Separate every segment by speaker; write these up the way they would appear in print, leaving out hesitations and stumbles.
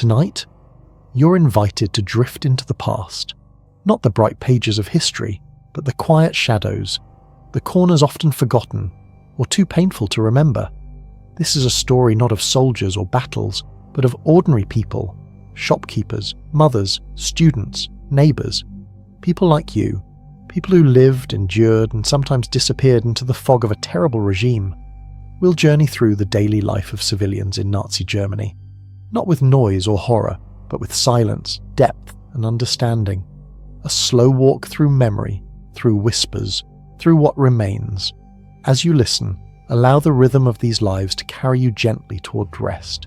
Speaker 1: Tonight, you're invited to drift into the past. Not the bright pages of history, but the quiet shadows, the corners often forgotten or too painful to remember. This is a story not of soldiers or battles, but of ordinary people, shopkeepers, mothers, students, neighbours, people like you, people who lived, endured, and sometimes disappeared into the fog of a terrible regime. We'll journey through the daily life of civilians in Nazi Germany, not with noise or horror, but with silence, depth, and understanding. A slow walk through memory, through whispers, through what remains. As you listen, allow the rhythm of these lives to carry you gently toward rest.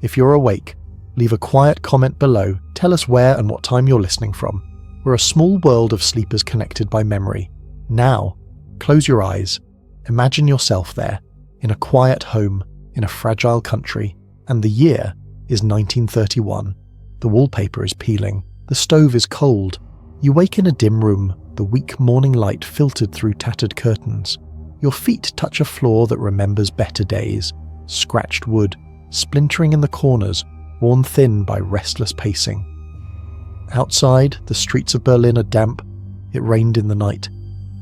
Speaker 1: If you're awake, leave a quiet comment below. Tell us where and what time you're listening from. We're a small world of sleepers connected by memory. Now, close your eyes. Imagine yourself there, in a quiet home, in a fragile country, and the year is 1931. The wallpaper is peeling. The stove is cold. You wake in a dim room, the weak morning light filtered through tattered curtains. Your feet touch a floor that remembers better days, scratched wood, splintering in the corners, worn thin by restless pacing. Outside, the streets of Berlin are damp. It rained in the night.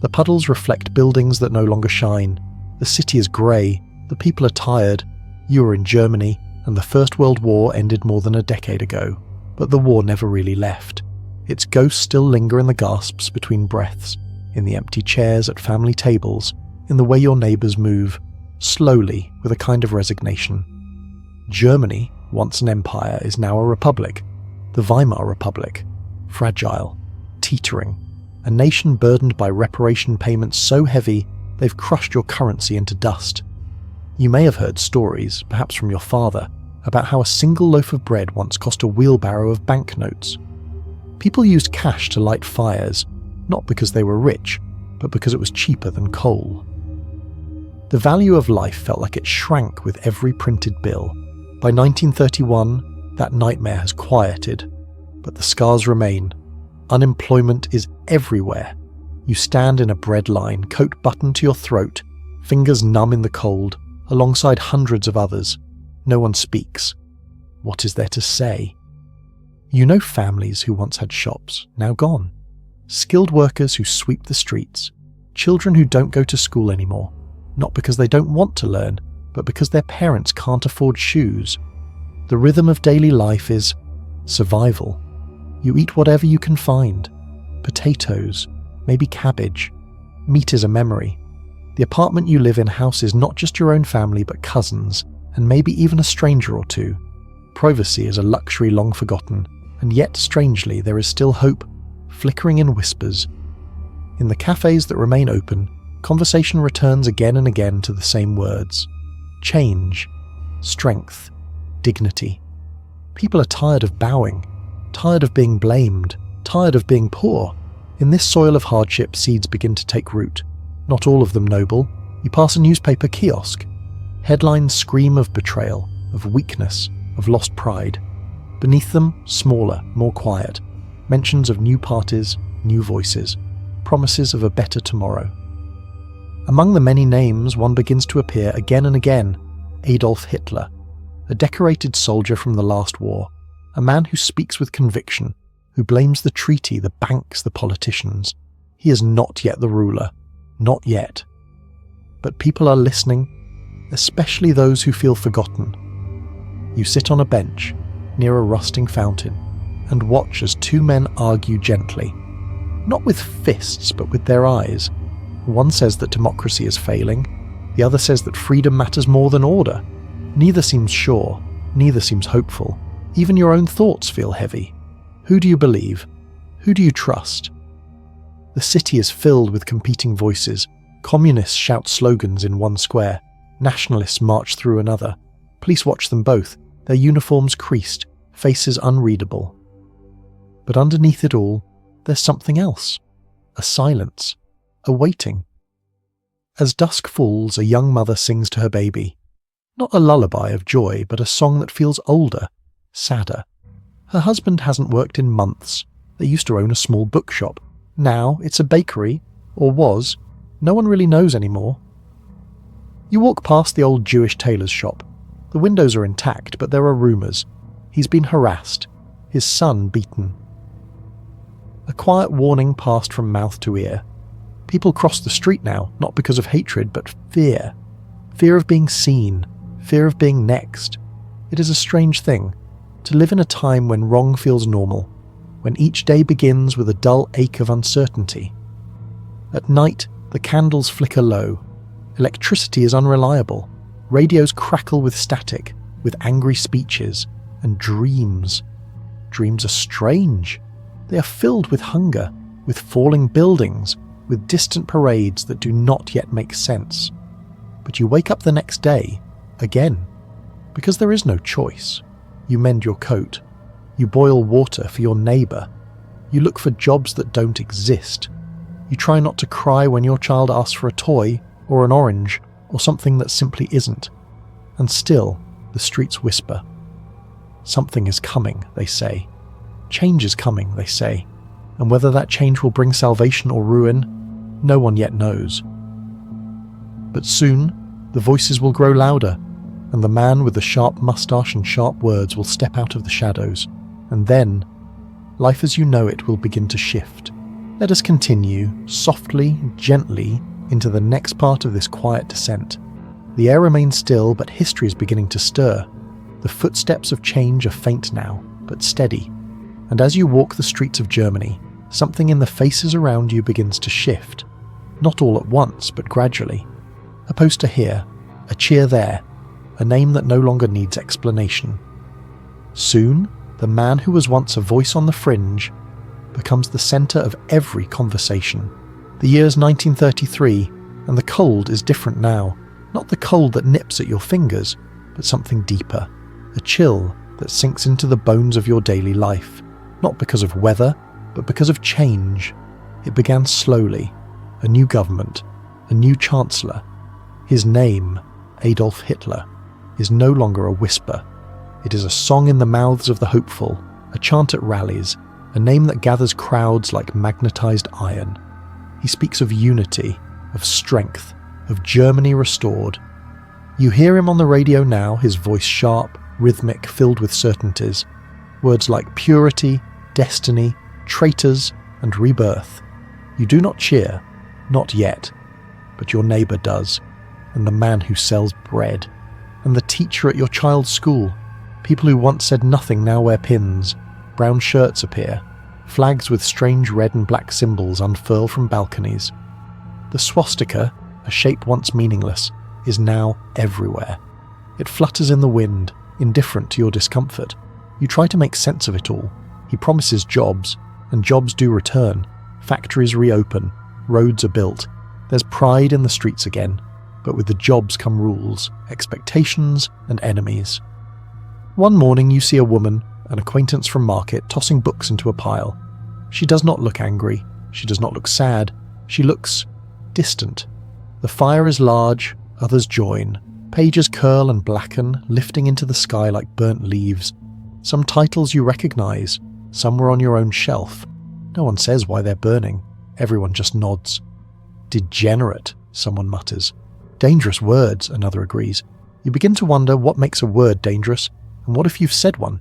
Speaker 1: The puddles reflect buildings that no longer shine. The city is grey. The people are tired. You are in Germany, and the First World War ended more than a decade ago. But the war never really left. Its ghosts still linger in the gasps between breaths, in the empty chairs at family tables, in the way your neighbours move, slowly with a kind of resignation. Germany, once an empire, is now a republic. The Weimar Republic. Fragile, teetering, a nation burdened by reparation payments so heavy they've crushed your currency into dust. You may have heard stories, perhaps from your father, about how a single loaf of bread once cost a wheelbarrow of banknotes. People used cash to light fires, not because they were rich, but because it was cheaper than coal. The value of life felt like it shrank with every printed bill. By 1931, that nightmare has quieted, but the scars remain. Unemployment is everywhere. You stand in a bread line, coat buttoned to your throat, fingers numb in the cold, alongside hundreds of others. No one speaks. What is there to say? You know families who once had shops, now gone. Skilled workers who sweep the streets. Children who don't go to school anymore, not because they don't want to learn, but because their parents can't afford shoes. The rhythm of daily life is survival. You eat whatever you can find. Potatoes, maybe cabbage. Meat is a memory. The apartment you live in houses not just your own family but cousins, and maybe even a stranger or two. Privacy is a luxury long forgotten, and yet strangely there is still hope, flickering in whispers. In the cafes that remain open, conversation returns again and again to the same words. Change, strength, dignity. People are tired of bowing, tired of being blamed, tired of being poor. In this soil of hardship, seeds begin to take root. Not all of them noble. You pass a newspaper kiosk. Headlines scream of betrayal, of weakness, of lost pride. Beneath them, smaller, more quiet. Mentions of new parties, new voices. Promises of a better tomorrow. Among the many names, one begins to appear again and again. Adolf Hitler, a decorated soldier from the last war, a man who speaks with conviction, who blames the treaty, the banks, the politicians. He is not yet the ruler, not yet. But people are listening, especially those who feel forgotten. You sit on a bench, near a rusting fountain, and watch as two men argue gently, not with fists but with their eyes. One says that democracy is failing, the other says that freedom matters more than order. Neither seems sure, neither seems hopeful. Even your own thoughts feel heavy. Who do you believe? Who do you trust? The city is filled with competing voices. Communists shout slogans in one square. Nationalists march through another. Police watch them both, their uniforms creased, faces unreadable. But underneath it all, there's something else. A silence. A waiting. As dusk falls, a young mother sings to her baby. Not a lullaby of joy, but a song that feels older, sadder. Her husband hasn't worked in months. They used to own a small bookshop. Now it's a bakery, or was. No one really knows anymore. You walk past the old Jewish tailor's shop. The windows are intact, but there are rumours. He's been harassed, his son beaten. A quiet warning passed from mouth to ear. People cross the street now, not because of hatred, but fear. Fear of being seen, fear of being next. It is a strange thing, to live in a time when wrong feels normal, when each day begins with a dull ache of uncertainty. At night, the candles flicker low. Electricity is unreliable. Radios crackle with static, with angry speeches, and dreams. Dreams are strange. They are filled with hunger, with falling buildings, with distant parades that do not yet make sense. But you wake up the next day, again, because there is no choice. You mend your coat. You boil water for your neighbour. You look for jobs that don't exist. You try not to cry when your child asks for a toy, or an orange, or something that simply isn't. And still, the streets whisper. Something is coming, they say. Change is coming, they say. And whether that change will bring salvation or ruin, no one yet knows. But soon, the voices will grow louder, and the man with the sharp moustache and sharp words will step out of the shadows, and then, life as you know it will begin to shift. Let us continue, softly, gently, into the next part of this quiet descent. The air remains still, but history is beginning to stir. The footsteps of change are faint now, but steady. And as you walk the streets of Germany, something in the faces around you begins to shift. Not all at once, but gradually. A poster here, a cheer there, a name that no longer needs explanation. Soon, the man who was once a voice on the fringe becomes the centre of every conversation. The year's 1933, and the cold is different now. Not the cold that nips at your fingers, but something deeper. A chill that sinks into the bones of your daily life. Not because of weather, but because of change. It began slowly. A new government, a new chancellor. His name, Adolf Hitler, is no longer a whisper. It is a song in the mouths of the hopeful, a chant at rallies, a name that gathers crowds like magnetized iron. He speaks of unity, of strength, of Germany restored. You hear him on the radio now, his voice sharp, rhythmic, filled with certainties. Words like purity, destiny, traitors, and rebirth. You do not cheer, not yet, but your neighbour does, and the man who sells bread, and the teacher at your child's school. People who once said nothing now wear pins. Brown shirts appear. Flags with strange red and black symbols unfurl from balconies. The swastika, a shape once meaningless, is now everywhere. It flutters in the wind, indifferent to your discomfort. You try to make sense of it all. He promises jobs, and jobs do return. Factories reopen, roads are built. There's pride in the streets again, but with the jobs come rules, expectations, and enemies. One morning you see a woman, an acquaintance from market, tossing books into a pile. She does not look angry. She does not look sad. She looks distant. The fire is large, others join. Pages curl and blacken, lifting into the sky like burnt leaves. Some titles you recognize, some were on your own shelf. No one says why they're burning. Everyone just nods. Degenerate, someone mutters. Dangerous words, another agrees. You begin to wonder what makes a word dangerous, and what if you've said one?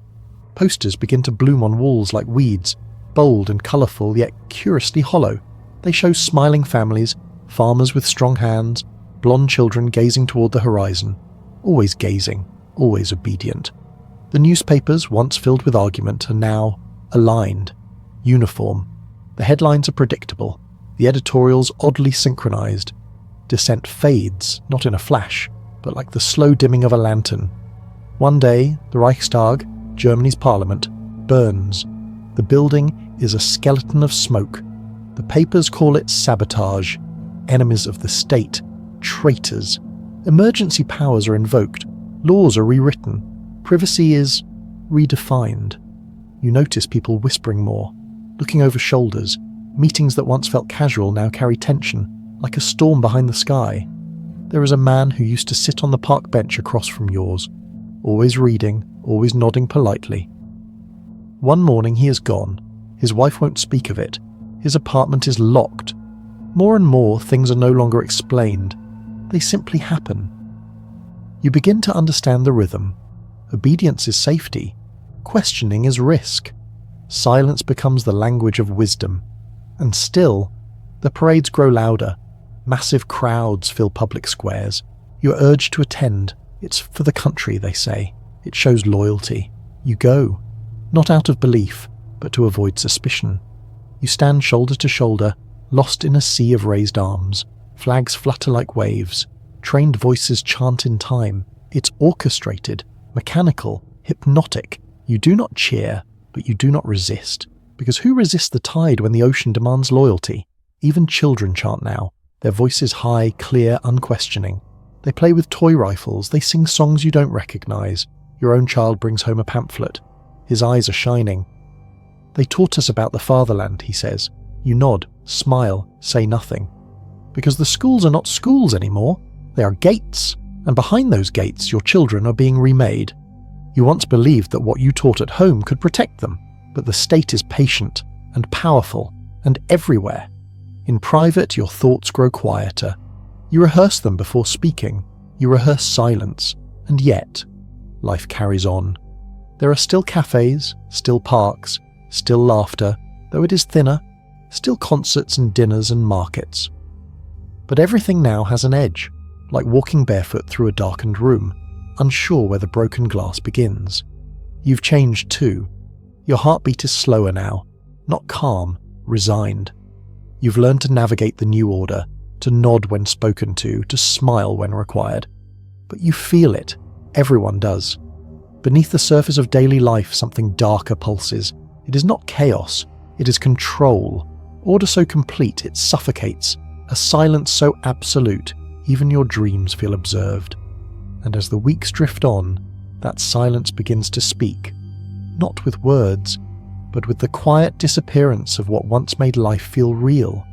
Speaker 1: Posters begin to bloom on walls like weeds, bold and colourful yet curiously hollow. They show smiling families, farmers with strong hands, blonde children gazing toward the horizon, always gazing, always obedient. The newspapers, once filled with argument, are now aligned, uniform. The headlines are predictable, the editorials oddly synchronized. Dissent fades, not in a flash, but like the slow dimming of a lantern. One day, the Reichstag, Germany's parliament, burns. The building is a skeleton of smoke. The papers call it sabotage, enemies of the state, traitors. Emergency powers are invoked, laws are rewritten, privacy is redefined. You notice people whispering more, looking over shoulders. Meetings that once felt casual now carry tension, like a storm behind the sky. There is a man who used to sit on the park bench across from yours, always reading, always nodding politely. One morning he is gone. His wife won't speak of it. His apartment is locked. More and more things are no longer explained. They simply happen. You begin to understand the rhythm. Obedience is safety. Questioning is risk. Silence becomes the language of wisdom. And still, the parades grow louder. Massive crowds fill public squares. You are urged to attend. It's for the country, they say. It shows loyalty. You go, not out of belief, but to avoid suspicion. You stand shoulder to shoulder, lost in a sea of raised arms. Flags flutter like waves. Trained voices chant in time. It's orchestrated, mechanical, hypnotic. You do not cheer, but you do not resist. Because who resists the tide when the ocean demands loyalty? Even children chant now, their voices high, clear, unquestioning. They play with toy rifles, they sing songs you don't recognize. Your own child brings home a pamphlet. His eyes are shining. They taught us about the fatherland, he says. You nod, smile, say nothing. Because the schools are not schools anymore. They are gates, and behind those gates your children are being remade. You once believed that what you taught at home could protect them, but the state is patient and powerful and everywhere. In private, your thoughts grow quieter. You rehearse them before speaking. You rehearse silence. And yet, life carries on. There are still cafes, still parks, still laughter, though it is thinner, still concerts and dinners and markets. But everything now has an edge, like walking barefoot through a darkened room, unsure where the broken glass begins. You've changed too. Your heartbeat is slower now, not calm, resigned. You've learned to navigate the new order, to nod when spoken to smile when required. But you feel it. Everyone does. Beneath the surface of daily life, something darker pulses. It is not chaos. It is control. Order so complete it suffocates. A silence so absolute, even your dreams feel observed. And as the weeks drift on, that silence begins to speak. Not with words, but with the quiet disappearance of what once made life feel real.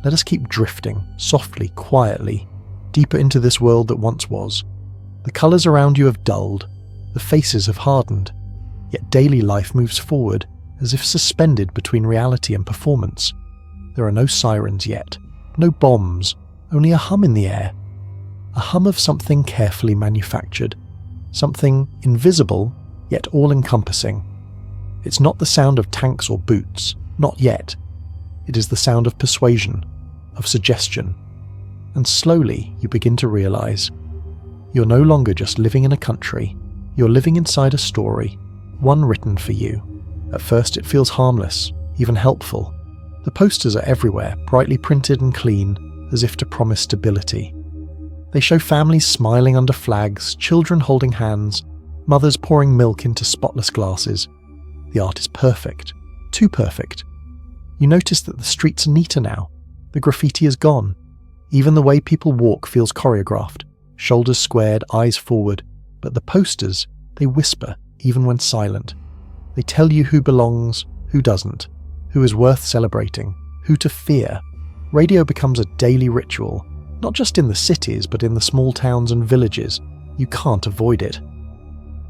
Speaker 1: Let us keep drifting, softly, quietly, deeper into this world that once was. The colours around you have dulled, the faces have hardened, yet daily life moves forward, as if suspended between reality and performance. There are no sirens yet, no bombs, only a hum in the air. A hum of something carefully manufactured, something invisible, yet all-encompassing. It's not the sound of tanks or boots, not yet. It is the sound of persuasion, of suggestion. And slowly you begin to realise you're no longer just living in a country, you're living inside a story, one written for you. At first it feels harmless, even helpful. The posters are everywhere, brightly printed and clean, as if to promise stability. They show families smiling under flags, children holding hands, mothers pouring milk into spotless glasses. The art is perfect, too perfect. You notice that the streets are neater now. The graffiti is gone. Even the way people walk feels choreographed, shoulders squared, eyes forward. But the posters, they whisper, even when silent. They tell you who belongs, who doesn't, who is worth celebrating, who to fear. Radio becomes a daily ritual, not just in the cities, but in the small towns and villages. You can't avoid it.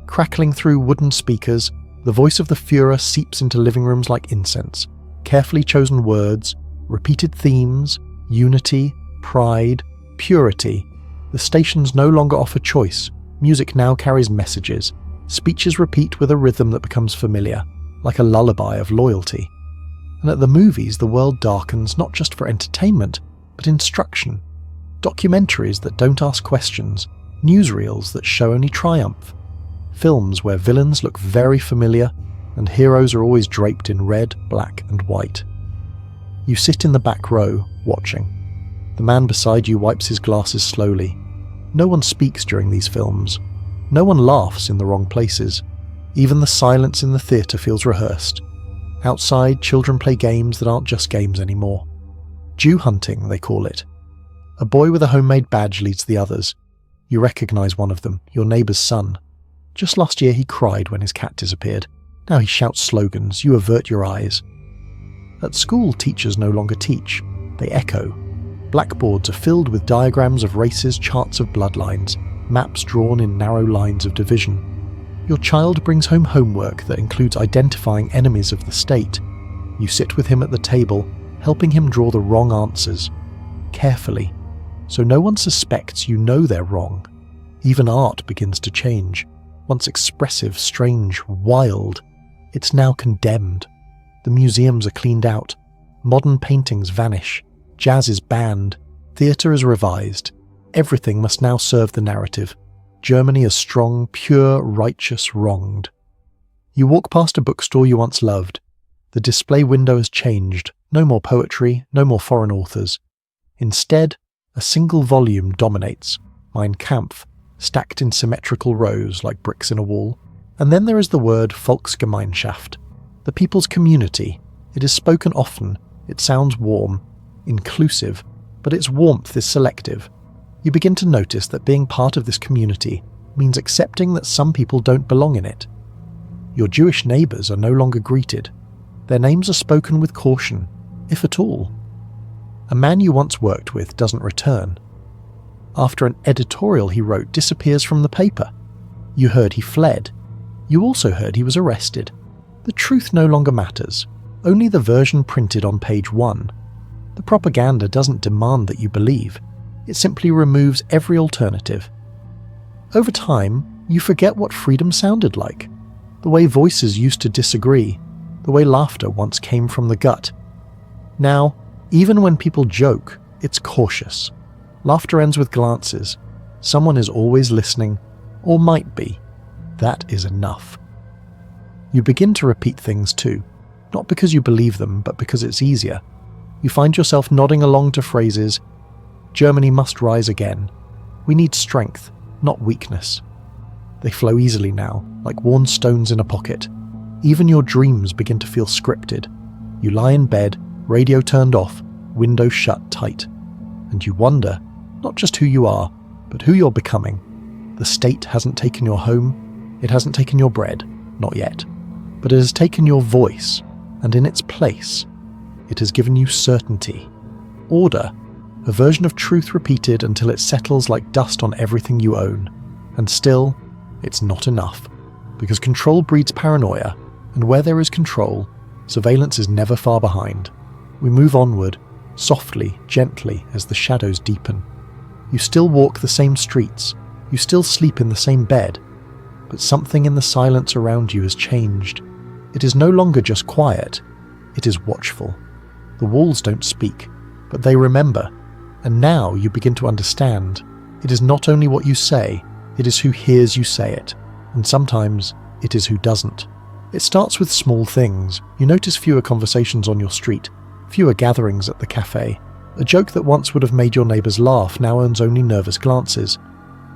Speaker 1: Crackling through wooden speakers, the voice of the Führer seeps into living rooms like incense. Carefully chosen words, repeated themes, unity, pride, purity. The stations no longer offer choice. Music now carries messages. Speeches repeat with a rhythm that becomes familiar, like a lullaby of loyalty. And at the movies, the world darkens not just for entertainment, but instruction. Documentaries that don't ask questions, newsreels that show only triumph. Films where villains look very familiar and heroes are always draped in red, black and white. You sit in the back row, watching. The man beside you wipes his glasses slowly. No one speaks during these films. No one laughs in the wrong places. Even the silence in the theatre feels rehearsed. Outside, children play games that aren't just games anymore. Jew hunting, they call it. A boy with a homemade badge leads the others. You recognise one of them, your neighbour's son. Just last year he cried when his cat disappeared. Now he shouts slogans, you avert your eyes. At school, teachers no longer teach. They echo. Blackboards are filled with diagrams of races, charts of bloodlines, maps drawn in narrow lines of division. Your child brings home homework that includes identifying enemies of the state. You sit with him at the table, helping him draw the wrong answers. Carefully, so no one suspects you know they're wrong. Even art begins to change. Once expressive, strange, wild, It's now condemned. The museums are cleaned out. Modern paintings vanish. Jazz is banned. Theatre is revised. Everything must now serve the narrative. Germany is strong, pure, righteous, wronged. You walk past a bookstore you once loved. The display window has changed. No more poetry, no more foreign authors. Instead, a single volume dominates, Mein Kampf, stacked in symmetrical rows like bricks in a wall. And then there is the word Volksgemeinschaft, the people's community. It is spoken often, it sounds warm, inclusive, but its warmth is selective. You begin to notice that being part of this community means accepting that some people don't belong in it. Your Jewish neighbours are no longer greeted. Their names are spoken with caution, if at all. A man you once worked with doesn't return. After an editorial he wrote disappears from the paper. You heard he fled. You also heard he was arrested. The truth no longer matters, only the version printed on page 1. The propaganda doesn't demand that you believe. It simply removes every alternative. Over time, you forget what freedom sounded like, the way voices used to disagree, the way laughter once came from the gut. Now, even when people joke, it's cautious. Laughter ends with glances. Someone is always listening, or might be. That is enough. You begin to repeat things too, not because you believe them, but because it's easier. You find yourself nodding along to phrases, Germany must rise again. We need strength, not weakness. They flow easily now, like worn stones in a pocket. Even your dreams begin to feel scripted. You lie in bed, radio turned off, windows shut tight. And you wonder, not just who you are, but who you're becoming. The state hasn't taken your home. It hasn't taken your bread, not yet, but it has taken your voice, and in its place, it has given you certainty, order, a version of truth repeated until it settles like dust on everything you own. And still, it's not enough, because control breeds paranoia, and where there is control, surveillance is never far behind. We move onward, softly, gently, as the shadows deepen. You still walk the same streets, you still sleep in the same bed, but something in the silence around you has changed. It is no longer just quiet, it is watchful. The walls don't speak, but they remember, and now you begin to understand. It is not only what you say, it is who hears you say it, and sometimes it is who doesn't. It starts with small things. You notice fewer conversations on your street, fewer gatherings at the cafe. A joke that once would have made your neighbours laugh now earns only nervous glances.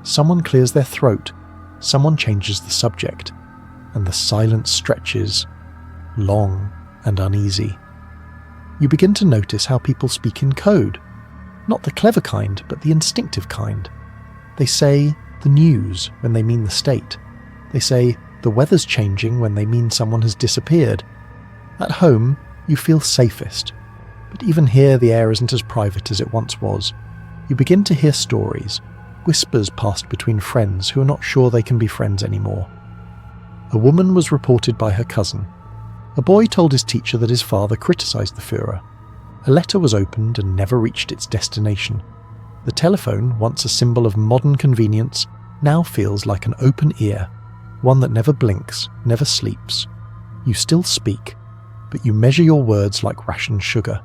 Speaker 1: Someone clears their throat. Someone changes the subject, and the silence stretches, long and uneasy. You begin to notice how people speak in code. Not the clever kind, but the instinctive kind. They say the news when they mean the state. They say the weather's changing when they mean someone has disappeared. At home, you feel safest, but even here the air isn't as private as it once was. You begin to hear stories, whispers passed between friends who are not sure they can be friends anymore. A woman was reported by her cousin. A boy told his teacher that his father criticised the Führer. A letter was opened and never reached its destination. The telephone, once a symbol of modern convenience, now feels like an open ear, one that never blinks, never sleeps. You still speak, but you measure your words like rationed sugar,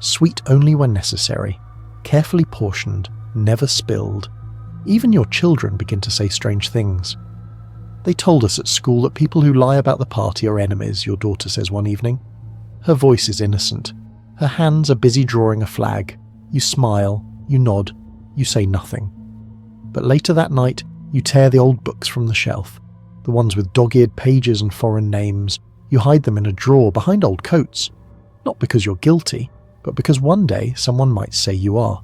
Speaker 1: sweet only when necessary, carefully portioned, never spilled. Even your children begin to say strange things. They told us at school that people who lie about the party are enemies, your daughter says one evening. Her voice is innocent. Her hands are busy drawing a flag. You smile, you nod, you say nothing. But later that night, you tear the old books from the shelf, the ones with dog-eared pages and foreign names. You hide them in a drawer behind old coats, not because you're guilty, but because one day someone might say you are.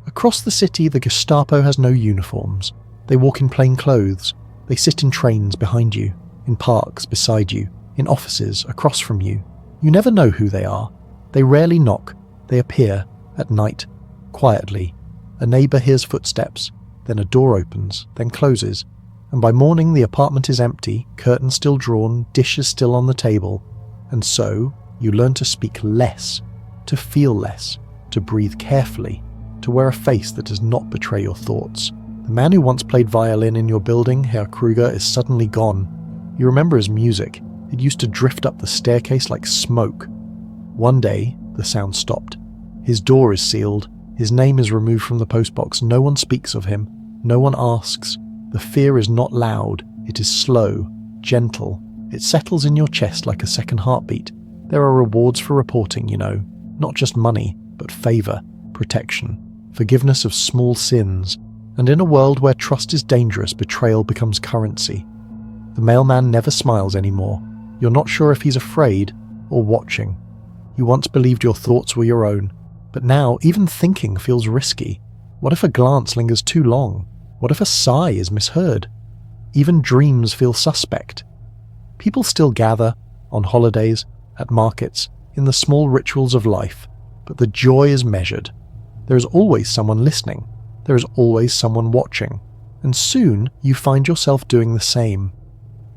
Speaker 1: Across the city, the Gestapo has no uniforms. They walk in plain clothes. They sit in trains behind you, in parks beside you, in offices across from you. You never know who they are. They rarely knock. They appear, at night, quietly. A neighbour hears footsteps, then a door opens, then closes, and by morning the apartment is empty, curtains still drawn, dishes still on the table, and so you learn to speak less, to feel less, to breathe carefully, to wear a face that does not betray your thoughts. The man who once played violin in your building, Herr Kruger, is suddenly gone. You remember his music. It used to drift up the staircase like smoke. One day, the sound stopped. His door is sealed. His name is removed from the postbox. No one speaks of him. No one asks. The fear is not loud. It is slow, gentle. It settles in your chest like a second heartbeat. There are rewards for reporting, not just money, but favor, protection, forgiveness of small sins. And in a world where trust is dangerous, betrayal becomes currency. The mailman never smiles anymore. You're not sure if he's afraid or watching. You once believed your thoughts were your own, but now even thinking feels risky. What if a glance lingers too long? What if a sigh is misheard? Even dreams feel suspect. People still gather, on holidays, at markets, in the small rituals of life, but the joy is measured. There is always someone listening. There is always someone watching. And soon you find yourself doing the same.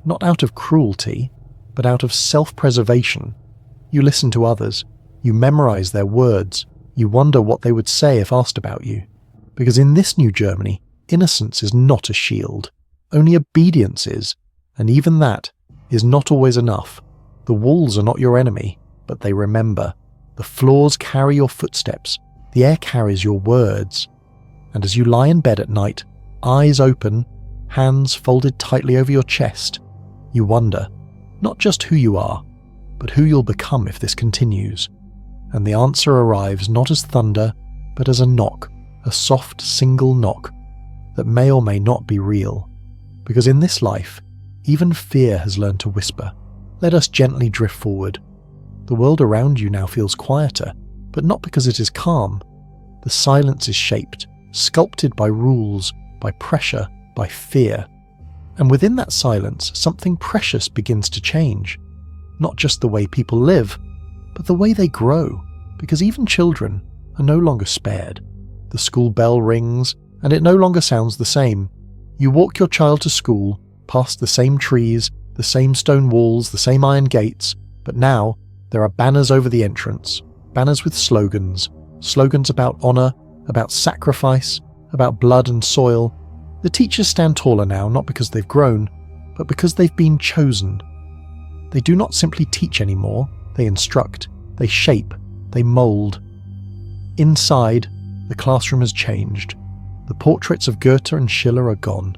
Speaker 1: Not out of cruelty, but out of self-preservation. You listen to others. You memorize their words. You wonder what they would say if asked about you. Because in this new Germany, innocence is not a shield. Only obedience is, and even that is not always enough. The walls are not your enemy, but they remember. The floors carry your footsteps. The air carries your words. And as you lie in bed at night, eyes open, hands folded tightly over your chest, you wonder, not just who you are, but who you'll become if this continues. And the answer arrives not as thunder, but as a knock, a soft single knock, that may or may not be real. Because in this life, even fear has learned to whisper. Let us gently drift forward. The world around you now feels quieter, but not because it is calm. The silence is shaped, sculpted by rules, by pressure, by fear. And within that silence, something precious begins to change. Not just the way people live, but the way they grow, because even children are no longer spared. The school bell rings, and it no longer sounds the same. You walk your child to school, past the same trees, the same stone walls, the same iron gates, but now there are banners over the entrance, banners with slogans about honor, about sacrifice, about blood and soil. The teachers stand taller now, not because they've grown, but because they've been chosen. They do not simply teach anymore, they instruct, they shape, they mold. Inside, the classroom has changed. The portraits of Goethe and Schiller are gone.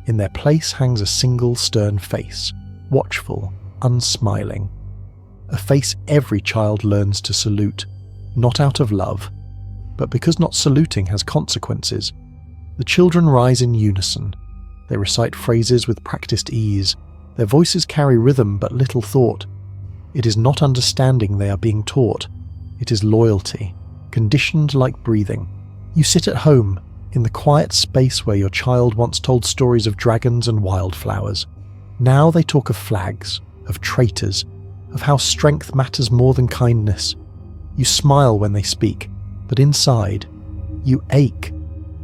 Speaker 1: In their place hangs a single stern face, watchful, unsmiling. A face every child learns to salute, not out of love, but because not saluting has consequences. The children rise in unison. They recite phrases with practiced ease. Their voices carry rhythm but little thought. It is not understanding they are being taught. It is loyalty, conditioned like breathing. You sit at home, in the quiet space where your child once told stories of dragons and wildflowers. Now they talk of flags, of traitors, of how strength matters more than kindness. You smile when they speak, but inside, you ache.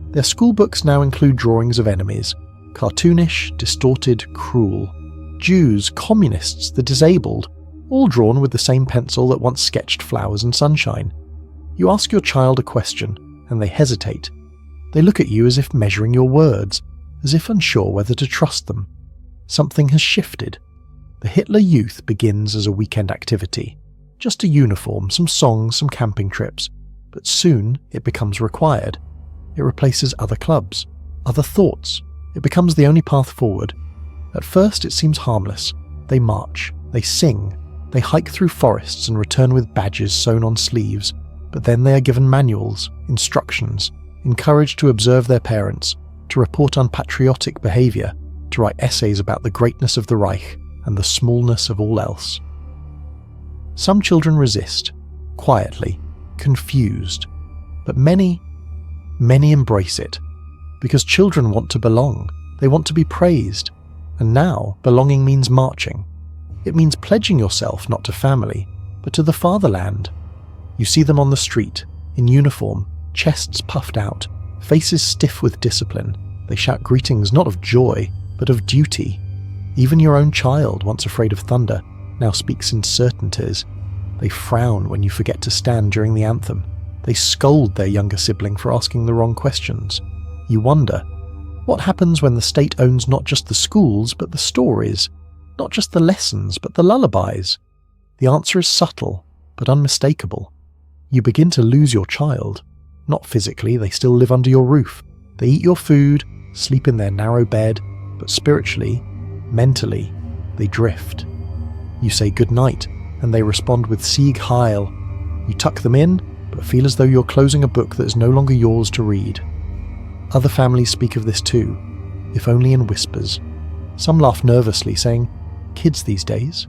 Speaker 1: Their school books now include drawings of enemies, cartoonish, distorted, cruel. Jews, communists, the disabled, all drawn with the same pencil that once sketched flowers and sunshine. You ask your child a question, and they hesitate. They look at you as if measuring your words, as if unsure whether to trust them. Something has shifted. The Hitler Youth begins as a weekend activity. Just a uniform, some songs, some camping trips. But soon it becomes required. It replaces other clubs, other thoughts. It becomes the only path forward. At first it seems harmless. They march, they sing, they hike through forests and return with badges sewn on sleeves. But then they are given manuals, instructions, encouraged to observe their parents, to report unpatriotic behaviour, to write essays about the greatness of the Reich and the smallness of all else. Some children resist, quietly, confused, but many embrace it, because children want to belong, they want to be praised, and now belonging means marching. It means pledging yourself not to family, but to the fatherland. You see them on the street, in uniform, chests puffed out, faces stiff with discipline. They shout greetings not of joy, but of duty. Even your own child, once afraid of thunder, now speaks in certainties. They frown when you forget to stand during the anthem. They scold their younger sibling for asking the wrong questions. You wonder, what happens when the state owns not just the schools, but the stories? Not just the lessons, but the lullabies. The answer is subtle, but unmistakable. You begin to lose your child. Not physically, they still live under your roof. They eat your food, sleep in their narrow bed, but spiritually, mentally, they drift. You say goodnight, and they respond with Sieg Heil. You tuck them in, but feel as though you're closing a book that is no longer yours to read. Other families speak of this too, if only in whispers. Some laugh nervously, saying, "Kids these days."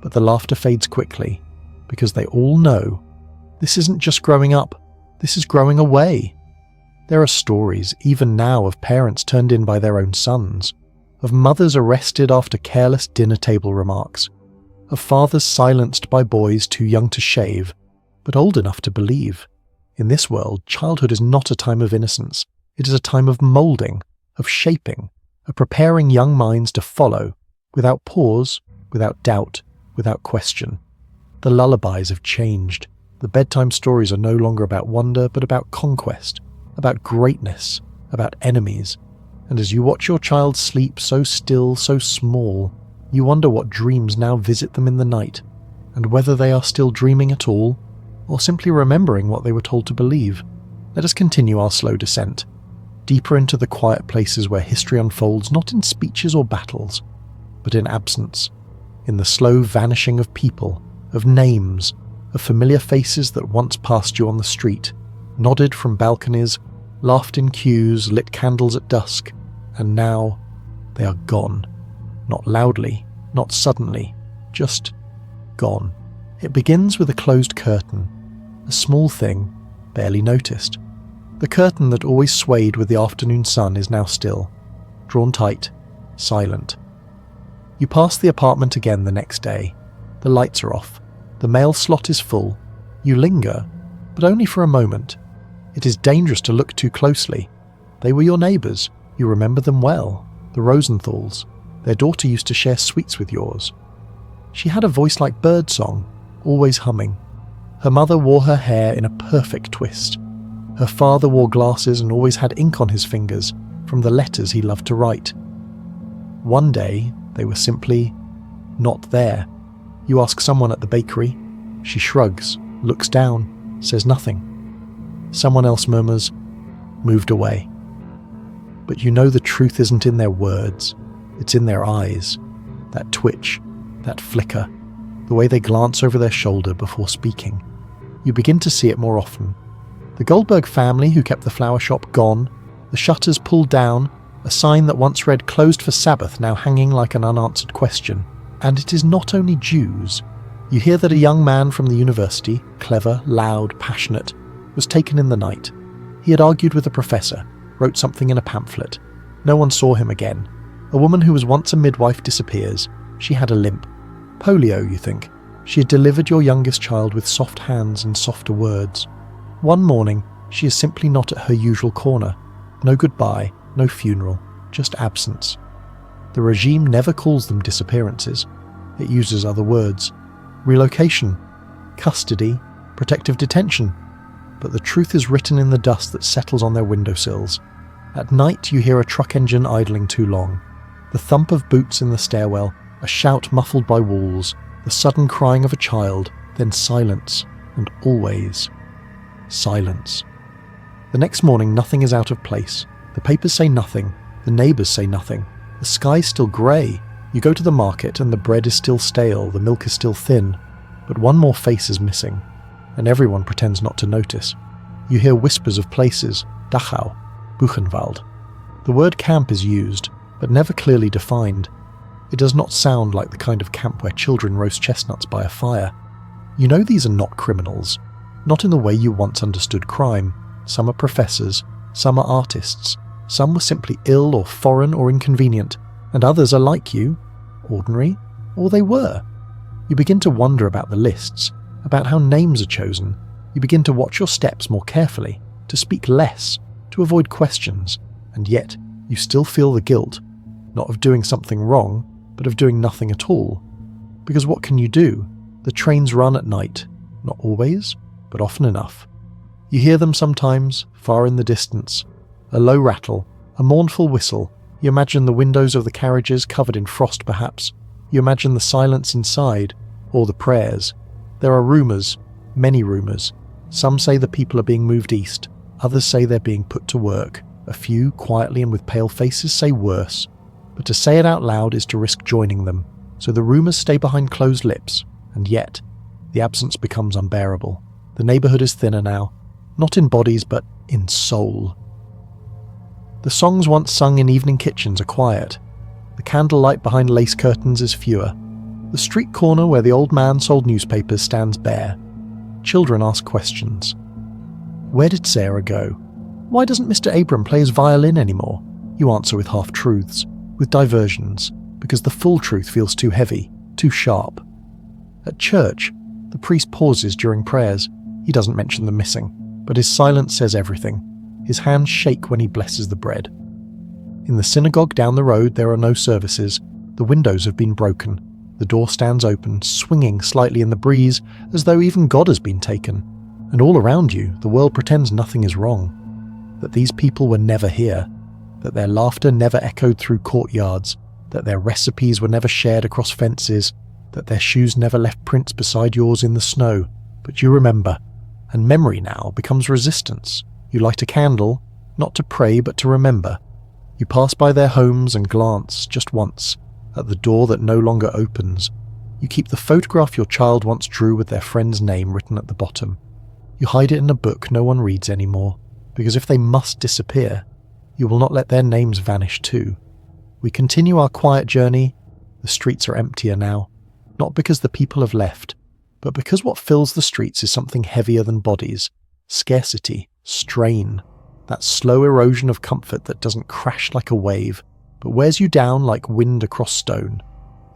Speaker 1: But the laughter fades quickly, because they all know this isn't just growing up, this is growing away. There are stories, even now, of parents turned in by their own sons, of mothers arrested after careless dinner table remarks, of fathers silenced by boys too young to shave, but old enough to believe. In this world, childhood is not a time of innocence. It is a time of moulding, of shaping, of preparing young minds to follow, without pause, without doubt, without question. The lullabies have changed. The bedtime stories are no longer about wonder, but about conquest, about greatness, about enemies. And as you watch your child sleep so still, so small, you wonder what dreams now visit them in the night, and whether they are still dreaming at all, or simply remembering what they were told to believe. Let us continue our slow descent, deeper into the quiet places where history unfolds not in speeches or battles, but in absence, in the slow vanishing of people, of names, of familiar faces that once passed you on the street, nodded from balconies, laughed in queues, lit candles at dusk, and now they are gone. Not loudly, not suddenly, just gone. It begins with a closed curtain, a small thing, barely noticed. The curtain that always swayed with the afternoon sun is now still, drawn tight, silent. You pass the apartment again the next day. The lights are off. The mail slot is full. You linger, but only for a moment. It is dangerous to look too closely. They were your neighbours. You remember them well. The Rosenthals. Their daughter used to share sweets with yours. She had a voice like birdsong, always humming. Her mother wore her hair in a perfect twist. Her father wore glasses and always had ink on his fingers from the letters he loved to write. One day, they were simply not there. You ask someone at the bakery. She shrugs, looks down, says nothing. Someone else murmurs, "Moved away." But you know the truth isn't in their words. It's in their eyes. That twitch, that flicker, the way they glance over their shoulder before speaking. You begin to see it more often. The Goldberg family who kept the flower shop gone, the shutters pulled down, a sign that once read "closed for Sabbath" now hanging like an unanswered question. And it is not only Jews. You hear that a young man from the university, clever, loud, passionate, was taken in the night. He had argued with a professor, wrote something in a pamphlet. No one saw him again. A woman who was once a midwife disappears. She had a limp. Polio, you think. She had delivered your youngest child with soft hands and softer words. One morning, she is simply not at her usual corner. No goodbye, no funeral, just absence. The regime never calls them disappearances. It uses other words. Relocation, custody, protective detention. But the truth is written in the dust that settles on their windowsills. At night you hear a truck engine idling too long. The thump of boots in the stairwell, a shout muffled by walls, the sudden crying of a child, then silence, and always silence. The next morning nothing is out of place. The papers say nothing. The neighbours say nothing. The sky's still grey. You go to the market and the bread is still stale, the milk is still thin. But one more face is missing, and everyone pretends not to notice. You hear whispers of places, Dachau, Buchenwald. The word camp is used, but never clearly defined. It does not sound like the kind of camp where children roast chestnuts by a fire. You know these are not criminals, not in the way you once understood crime. Some are professors, some are artists, some were simply ill or foreign or inconvenient, and others are like you, ordinary, or they were. You begin to wonder about the lists, about how names are chosen. You begin to watch your steps more carefully, to speak less, to avoid questions, and yet you still feel the guilt, not of doing something wrong, but of doing nothing at all. Because what can you do? The trains run at night, not always, but often enough. You hear them sometimes, far in the distance. A low rattle, a mournful whistle. You imagine the windows of the carriages covered in frost perhaps, You imagine the silence inside, or the prayers. There are rumours, many rumours. Some say the people are being moved east, others say they're being put to work. A few, quietly and with pale faces, say worse. But to say it out loud is to risk joining them, so the rumours stay behind closed lips, and yet, the absence becomes unbearable. The neighbourhood is thinner now, not in bodies but in soul. The songs once sung in evening kitchens are quiet. The candlelight behind lace curtains is fewer. The street corner where the old man sold newspapers stands bare. Children ask questions. Where did Sarah go? Why doesn't Mr. Abram play his violin anymore? You answer with half-truths, with diversions, because the full truth feels too heavy, too sharp. At church, the priest pauses during prayers. He doesn't mention the missing, but his silence says everything. His hands shake when he blesses the bread. In the synagogue down the road there are no services. The windows have been broken. The door stands open, swinging slightly in the breeze, as though even God has been taken. And all around you, the world pretends nothing is wrong. That these people were never here. That their laughter never echoed through courtyards. That their recipes were never shared across fences. That their shoes never left prints beside yours in the snow. But you remember. And memory now becomes resistance. You light a candle, not to pray but to remember. You pass by their homes and glance, just once, at the door that no longer opens. You keep the photograph your child once drew with their friend's name written at the bottom. You hide it in a book no one reads anymore, because if they must disappear, you will not let their names vanish too. We continue our quiet journey. The streets are emptier now, not because the people have left, but because what fills the streets is something heavier than bodies. Scarcity, strain, that slow erosion of comfort that doesn't crash like a wave, but wears you down like wind across stone.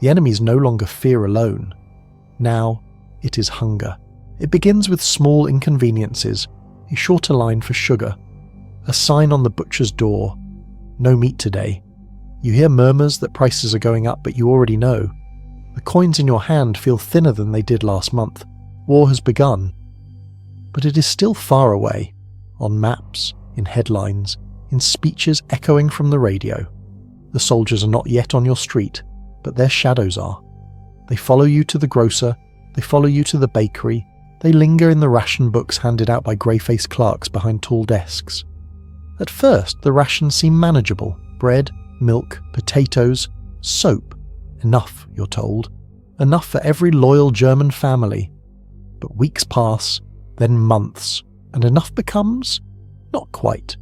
Speaker 1: The enemy is no longer fear alone. Now, it is hunger. It begins with small inconveniences, a shorter line for sugar, a sign on the butcher's door, no meat today. You hear murmurs that prices are going up, but you already know. The coins in your hand feel thinner than they did last month. War has begun. But it is still far away, on maps, in headlines, in speeches echoing from the radio. The soldiers are not yet on your street, but their shadows are. They follow you to the grocer, they follow you to the bakery, they linger in the ration books handed out by grey-faced clerks behind tall desks. At first, the rations seem manageable. Bread, milk, potatoes, soap. Enough, you're told. Enough for every loyal German family. But weeks pass, then months, and enough becomes? Not quite.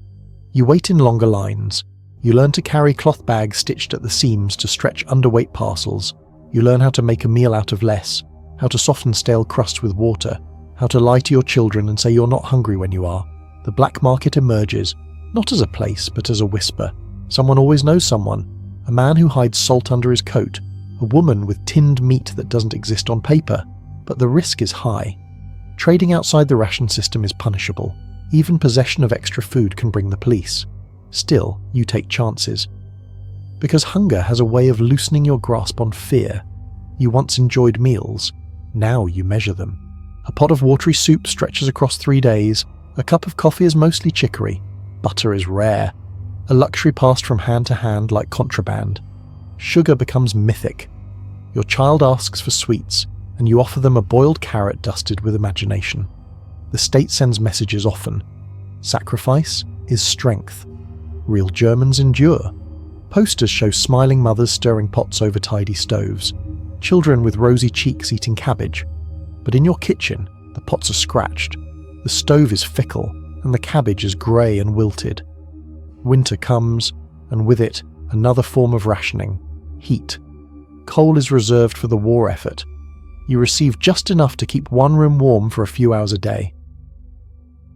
Speaker 1: You wait in longer lines. You learn to carry cloth bags stitched at the seams to stretch underweight parcels. You learn how to make a meal out of less, how to soften stale crusts with water, how to lie to your children and say you're not hungry when you are. The black market emerges, not as a place, but as a whisper. Someone always knows someone. A man who hides salt under his coat. A woman with tinned meat that doesn't exist on paper. But the risk is high. Trading outside the ration system is punishable. Even possession of extra food can bring the police. Still, you take chances. Because hunger has a way of loosening your grasp on fear. You once enjoyed meals. Now you measure them. A pot of watery soup stretches across 3 days. A cup of coffee is mostly chicory. Butter is rare. A luxury passed from hand to hand like contraband. Sugar becomes mythic. Your child asks for sweets, and you offer them a boiled carrot dusted with imagination. The state sends messages often. Sacrifice is strength. Real Germans endure. Posters show smiling mothers stirring pots over tidy stoves. Children with rosy cheeks eating cabbage. But in your kitchen, the pots are scratched. The stove is fickle, and the cabbage is grey and wilted. Winter comes, and with it, another form of rationing. Heat. Coal is reserved for the war effort. You receive just enough to keep one room warm for a few hours a day.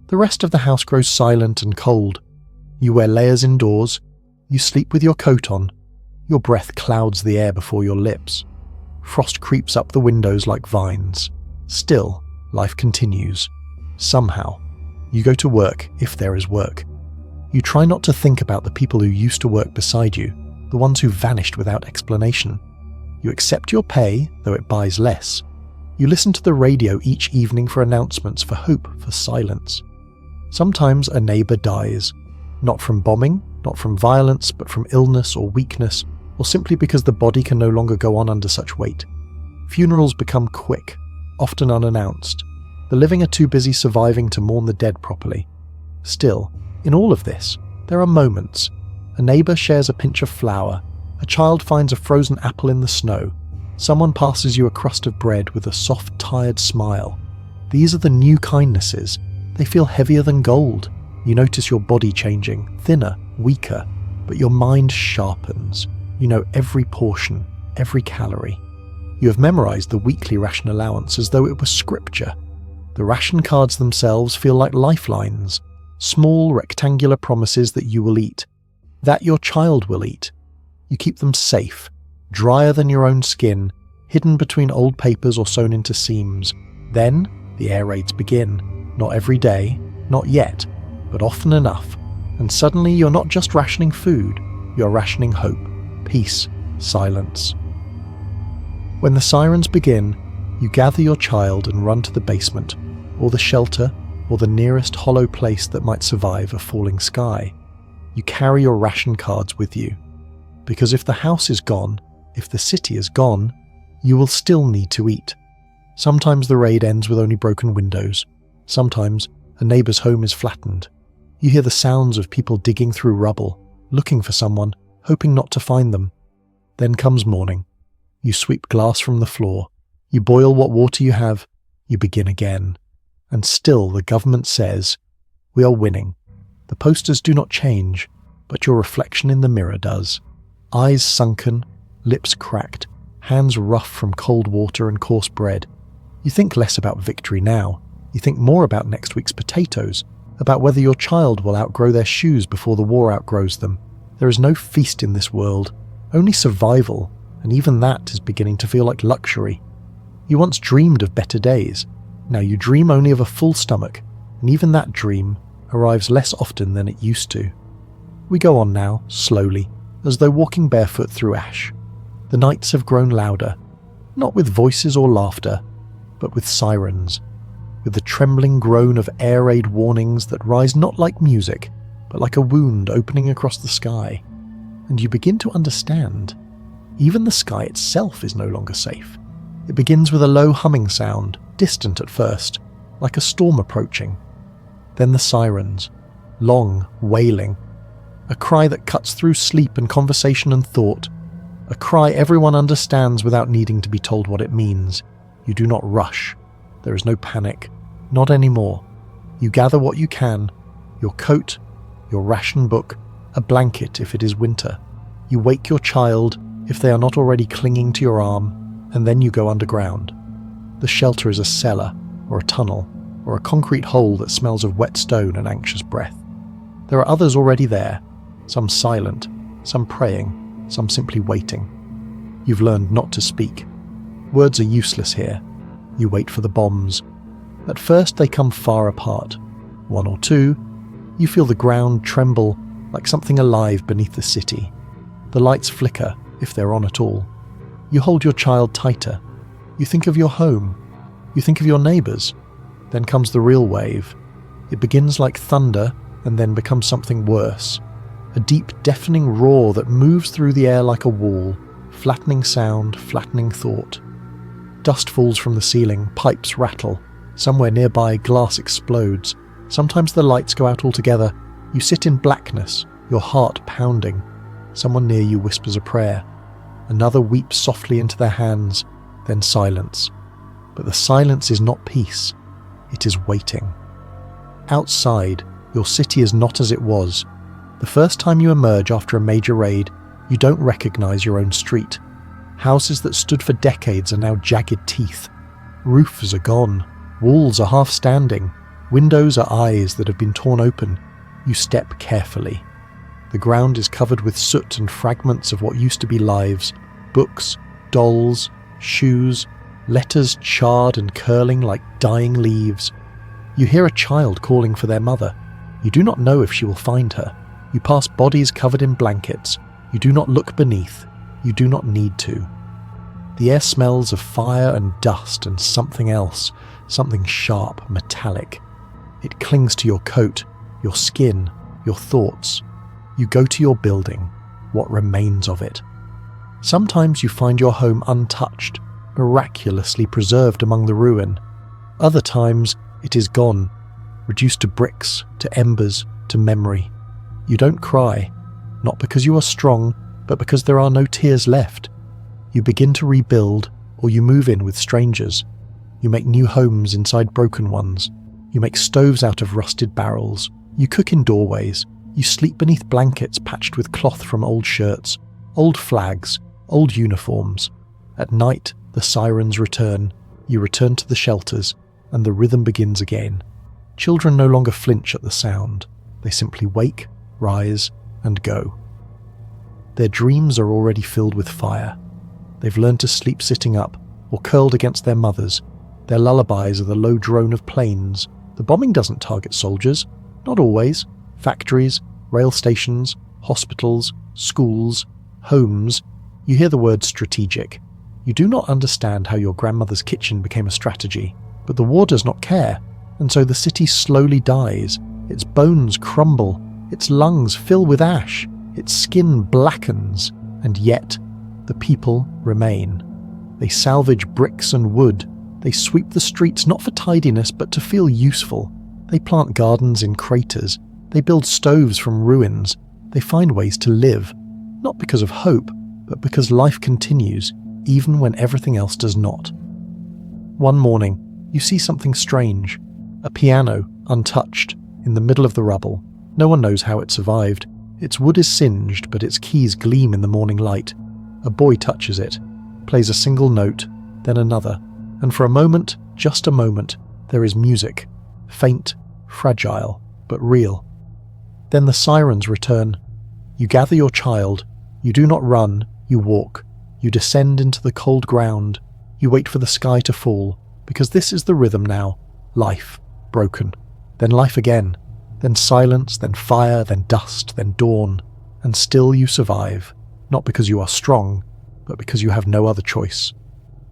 Speaker 1: The rest of the house grows silent and cold. You wear layers indoors. You sleep with your coat on. Your breath clouds the air before your lips. Frost creeps up the windows like vines. Still, life continues. Somehow. You go to work, if there is work. You try not to think about the people who used to work beside you, the ones who vanished without explanation. You accept your pay, though it buys less. You listen to the radio each evening for announcements, for hope, for silence. Sometimes a neighbour dies. Not from bombing, not from violence, but from illness or weakness, or simply because the body can no longer go on under such weight. Funerals become quick, often unannounced. The living are too busy surviving to mourn the dead properly. Still, in all of this, there are moments. A neighbour shares a pinch of flour, a child finds a frozen apple in the snow, someone passes you a crust of bread with a soft, tired smile. These are the new kindnesses. They feel heavier than gold. You notice your body changing, thinner, weaker, but your mind sharpens. You know every portion, every calorie. You have memorized the weekly ration allowance as though it were scripture. The ration cards themselves feel like lifelines, small rectangular promises that you will eat, that your child will eat. You keep them safe, drier than your own skin, hidden between old papers or sewn into seams. Then the air raids begin. Not every day, not yet, but often enough. And suddenly you're not just rationing food, you're rationing hope, peace, silence. When the sirens begin, you gather your child and run to the basement, or the shelter, or the nearest hollow place that might survive a falling sky. You carry your ration cards with you. Because if the house is gone, if the city is gone, you will still need to eat. Sometimes the raid ends with only broken windows. Sometimes a neighbour's home is flattened. You hear the sounds of people digging through rubble, looking for someone, hoping not to find them. Then comes morning. You sweep glass from the floor. You boil what water you have. You begin again. And still the government says, "We are winning." The posters do not change, but your reflection in the mirror does. Eyes sunken, lips cracked, hands rough from cold water and coarse bread. You think less about victory now. You think more about next week's potatoes, about whether your child will outgrow their shoes before the war outgrows them. There is no feast in this world, only survival, and even that is beginning to feel like luxury. You once dreamed of better days. Now you dream only of a full stomach, and even that dream arrives less often than it used to. We go on now, slowly, as though walking barefoot through ash. The nights have grown louder, not with voices or laughter, but with sirens, with the trembling groan of air raid warnings that rise not like music, but like a wound opening across the sky. And you begin to understand. Even the sky itself is no longer safe. It begins with a low humming sound, distant at first, like a storm approaching. Then the sirens, long, wailing, a cry that cuts through sleep and conversation and thought, a cry everyone understands without needing to be told what it means. You do not rush. There is no panic. Not anymore. You gather what you can, your coat, your ration book, a blanket if it is winter. You wake your child if they are not already clinging to your arm, and then you go underground. The shelter is a cellar, or a tunnel, or a concrete hole that smells of wet stone and anxious breath. There are others already there, some silent, some praying, some simply waiting. You've learned not to speak. Words are useless here. You wait for the bombs. At first they come far apart. One or two. You feel the ground tremble like something alive beneath the city. The lights flicker, if they're on at all. You hold your child tighter. You think of your home. You think of your neighbours. Then comes the real wave. It begins like thunder and then becomes something worse. A deep, deafening roar that moves through the air like a wall, flattening sound, flattening thought. Dust falls from the ceiling, pipes rattle. Somewhere nearby, glass explodes. Sometimes the lights go out altogether. You sit in blackness, your heart pounding. Someone near you whispers a prayer. Another weeps softly into their hands, then silence. But the silence is not peace. It is waiting. Outside, your city is not as it was. The first time you emerge after a major raid, you don't recognize your own street. Houses that stood for decades are now jagged teeth. Roofs are gone. Walls are half standing. Windows are eyes that have been torn open. You step carefully. The ground is covered with soot and fragments of what used to be lives. Books, dolls, shoes, letters charred and curling like dying leaves. You hear a child calling for their mother. You do not know if she will find her. You pass bodies covered in blankets. You do not look beneath. You do not need to. The air smells of fire and dust and something else, something sharp, metallic. It clings to your coat, your skin, your thoughts. You go to your building, what remains of it. Sometimes you find your home untouched, miraculously preserved among the ruin. Other times it is gone, reduced to bricks, to embers, to memory. You don't cry, not because you are strong, but because there are no tears left. You begin to rebuild, or you move in with strangers. You make new homes inside broken ones. You make stoves out of rusted barrels. You cook in doorways. You sleep beneath blankets patched with cloth from old shirts, old flags, old uniforms. At night, the sirens return. You return to the shelters, and the rhythm begins again. Children no longer flinch at the sound. They simply wake, rise, and go. Their dreams are already filled with fire. They've learned to sleep sitting up or curled against their mothers. Their lullabies are the low drone of planes. The bombing doesn't target soldiers. Not always. Factories, rail stations, hospitals, schools, homes. You hear the word strategic. You do not understand how your grandmother's kitchen became a strategy, but the war does not care, and so the city slowly dies. Its bones crumble, its lungs fill with ash, its skin blackens, and yet the people remain. They salvage bricks and wood. They sweep the streets not for tidiness but to feel useful. They plant gardens in craters. They build stoves from ruins. They find ways to live, not because of hope, but because life continues, even when everything else does not. One morning, you see something strange. A piano, untouched, in the middle of the rubble. No one knows how it survived. Its wood is singed, but its keys gleam in the morning light. A boy touches it, plays a single note, then another, and for a moment, just a moment, there is music. Faint, fragile, but real. Then the sirens return. You gather your child. You do not run, you walk. You descend into the cold ground. You wait for the sky to fall, because this is the rhythm now. Life, broken. Then life again. Then silence, then fire, then dust, then dawn. And still you survive, not because you are strong, but because you have no other choice.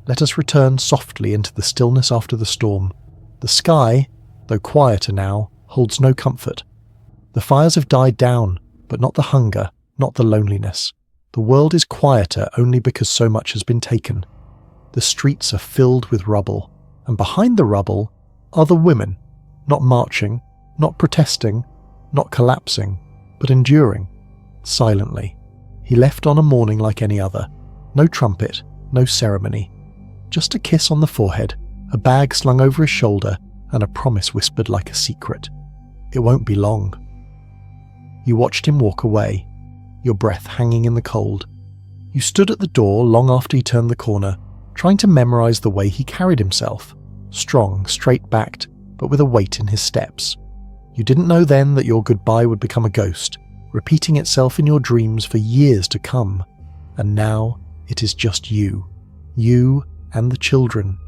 Speaker 1: Let us return softly into the stillness after the storm. The sky, though quieter now, holds no comfort. The fires have died down, but not the hunger, not the loneliness. The world is quieter only because so much has been taken. The streets are filled with rubble, and behind the rubble are the women, not marching, not protesting, not collapsing, but enduring, silently. He left on a morning like any other. No trumpet, no ceremony. Just a kiss on the forehead, a bag slung over his shoulder, and a promise whispered like a secret. It won't be long. You watched him walk away, your breath hanging in the cold. You stood at the door long after he turned the corner, trying to memorize the way he carried himself. Strong, straight-backed, but with a weight in his steps. You didn't know then that your goodbye would become a ghost, repeating itself in your dreams for years to come. And now it is just you. You and the children.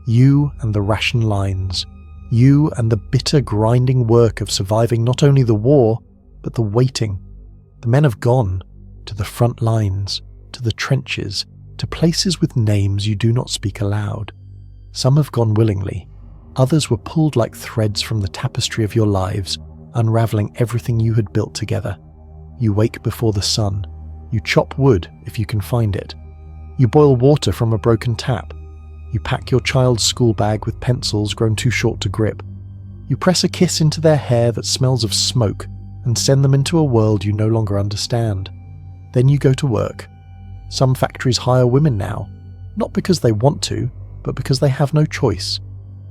Speaker 1: You and the ration lines. You and the bitter, grinding work of surviving not only the war, but the waiting. The men have gone to the front lines, to the trenches, to places with names you do not speak aloud. Some have gone willingly. Others were pulled like threads from the tapestry of your lives, unravelling everything you had built together. You wake before the sun. You chop wood if you can find it. You boil water from a broken tap. You pack your child's school bag with pencils grown too short to grip. You press a kiss into their hair that smells of smoke and send them into a world you no longer understand. Then you go to work. Some factories hire women now, not because they want to, but because they have no choice.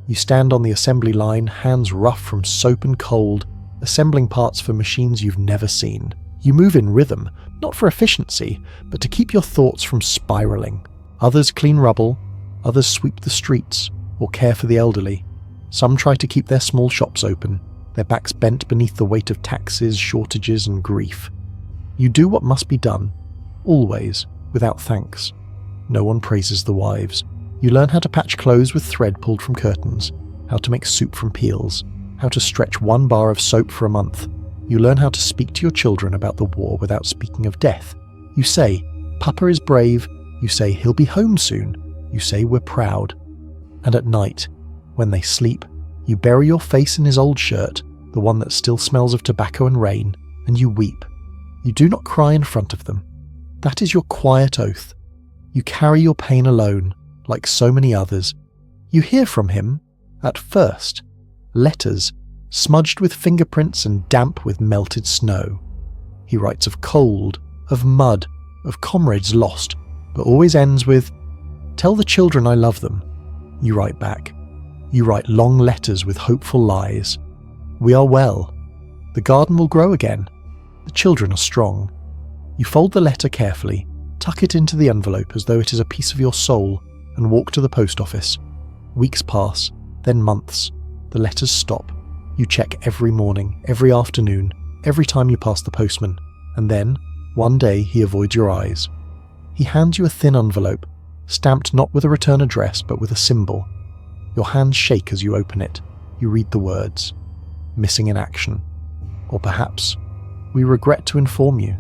Speaker 1: You stand on the assembly line, hands rough from soap and cold, assembling parts for machines you've never seen. You move in rhythm, not for efficiency, but to keep your thoughts from spiraling. Others clean rubble, others sweep the streets, or care for the elderly. Some try to keep their small shops open, their backs bent beneath the weight of taxes, shortages, and grief. You do what must be done, always, without thanks. No one praises the wives. You learn how to patch clothes with thread pulled from curtains, how to make soup from peels, how to stretch one bar of soap for a month. You learn how to speak to your children about the war without speaking of death. You say, Papa is brave. You say, he'll be home soon. You say, we're proud. And at night, when they sleep, you bury your face in his old shirt, the one that still smells of tobacco and rain, and you weep. You do not cry in front of them. That is your quiet oath, You carry your pain alone, like so many others. You hear from him, at first, letters smudged with fingerprints and damp with melted snow. He writes of cold, of mud, of comrades lost, but always ends with, "Tell the children I love them." You write back. You write long letters with hopeful lies. "We are well. The garden will grow again. The children are strong." You fold the letter carefully, tuck it into the envelope as though it is a piece of your soul, and walk to the post office. Weeks pass, then months. The letters stop. You check every morning, every afternoon, every time you pass the postman, and then, one day, he avoids your eyes. He hands you a thin envelope, stamped not with a return address but with a symbol. Your hands shake as you open it. You read the words, "Missing in action." Or perhaps, "We regret to inform you."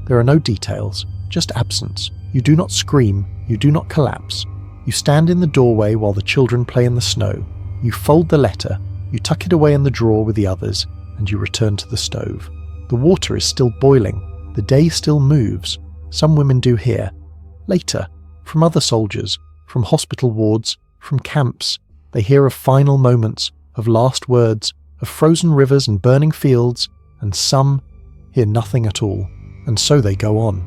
Speaker 1: There are no details, just absence. You do not scream, you do not collapse. You stand in the doorway while the children play in the snow. You fold the letter, you tuck it away in the drawer with the others, and you return to the stove. The water is still boiling, the day still moves. Some women do hear. Later, from other soldiers, from hospital wards, from camps, they hear of final moments, of last words, of frozen rivers and burning fields, and some hear nothing at all, and so they go on.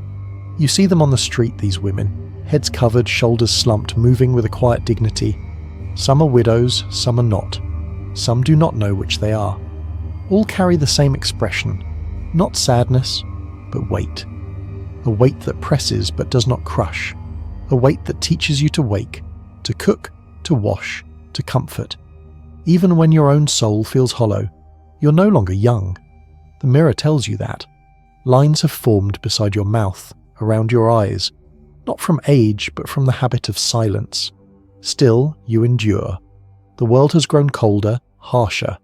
Speaker 1: You see them on the street, these women, heads covered, shoulders slumped, moving with a quiet dignity. Some are widows, some are not. Some do not know which they are. All carry the same expression, not sadness, but weight. A weight that presses but does not crush. A weight that teaches you to wake, to cook, to wash, to comfort. Even when your own soul feels hollow, you're no longer young. The mirror tells you that. Lines have formed beside your mouth, around your eyes, not from age but from the habit of silence. Still, you endure. The world has grown colder, harsher.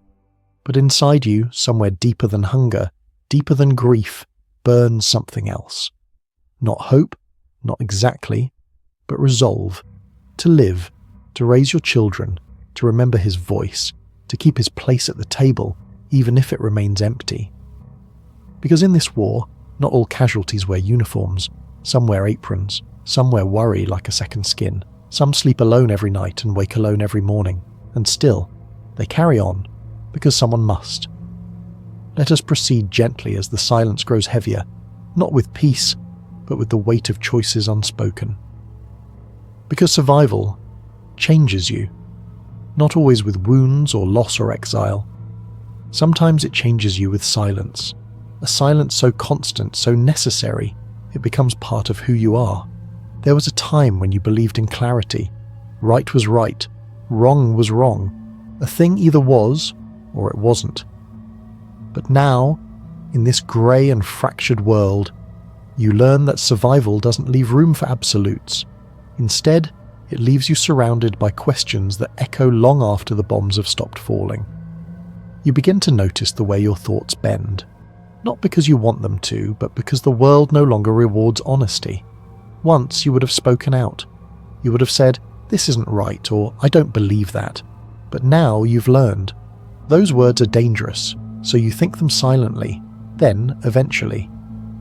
Speaker 1: But inside you, somewhere deeper than hunger, deeper than grief, burns something else. Not hope, not exactly, but resolve. To live, to raise your children, to remember his voice, to keep his place at the table, even if it remains empty. Because in this war, not all casualties wear uniforms. Some wear aprons, some wear worry like a second skin. Some sleep alone every night and wake alone every morning. And still, they carry on, because someone must. Let us proceed gently as the silence grows heavier, not with peace, but with the weight of choices unspoken. Because survival changes you, not always with wounds or loss or exile. Sometimes it changes you with silence, a silence so constant, so necessary, it becomes part of who you are. There was a time when you believed in clarity. Right was right, wrong was wrong. A thing either was or it wasn't. But now, in this grey and fractured world, you learn that survival doesn't leave room for absolutes. Instead, it leaves you surrounded by questions that echo long after the bombs have stopped falling. You begin to notice the way your thoughts bend. Not because you want them to, but because the world no longer rewards honesty. Once you would have spoken out. You would have said, "This isn't right," or "I don't believe that." But now you've learned. Those words are dangerous, so you think them silently. Then, eventually,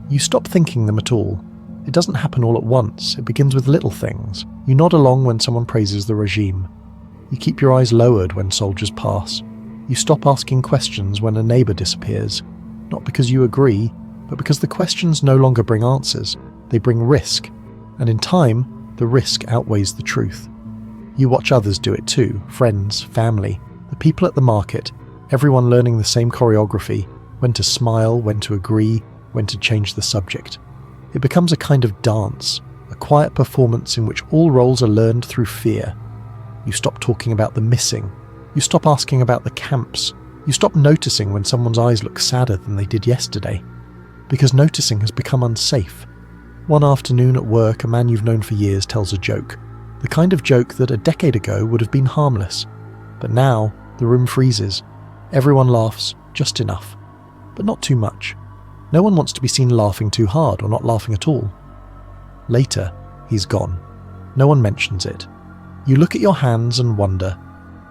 Speaker 1: you stop thinking them at all. It doesn't happen all at once. It begins with little things. You nod along when someone praises the regime. You keep your eyes lowered when soldiers pass. You stop asking questions when a neighbour disappears. Not because you agree, but because the questions no longer bring answers. They bring risk. And in time, the risk outweighs the truth. You watch others do it too, friends, family, the people at the market, everyone learning the same choreography, when to smile, when to agree, when to change the subject. It becomes a kind of dance, a quiet performance in which all roles are learned through fear. You stop talking about the missing. You stop asking about the camps. You stop noticing when someone's eyes look sadder than they did yesterday. Because noticing has become unsafe. One afternoon at work, a man you've known for years tells a joke. The kind of joke that a decade ago would have been harmless. But now, the room freezes. Everyone laughs, just enough. But not too much. No one wants to be seen laughing too hard or not laughing at all. Later, he's gone. No one mentions it. You look at your hands and wonder,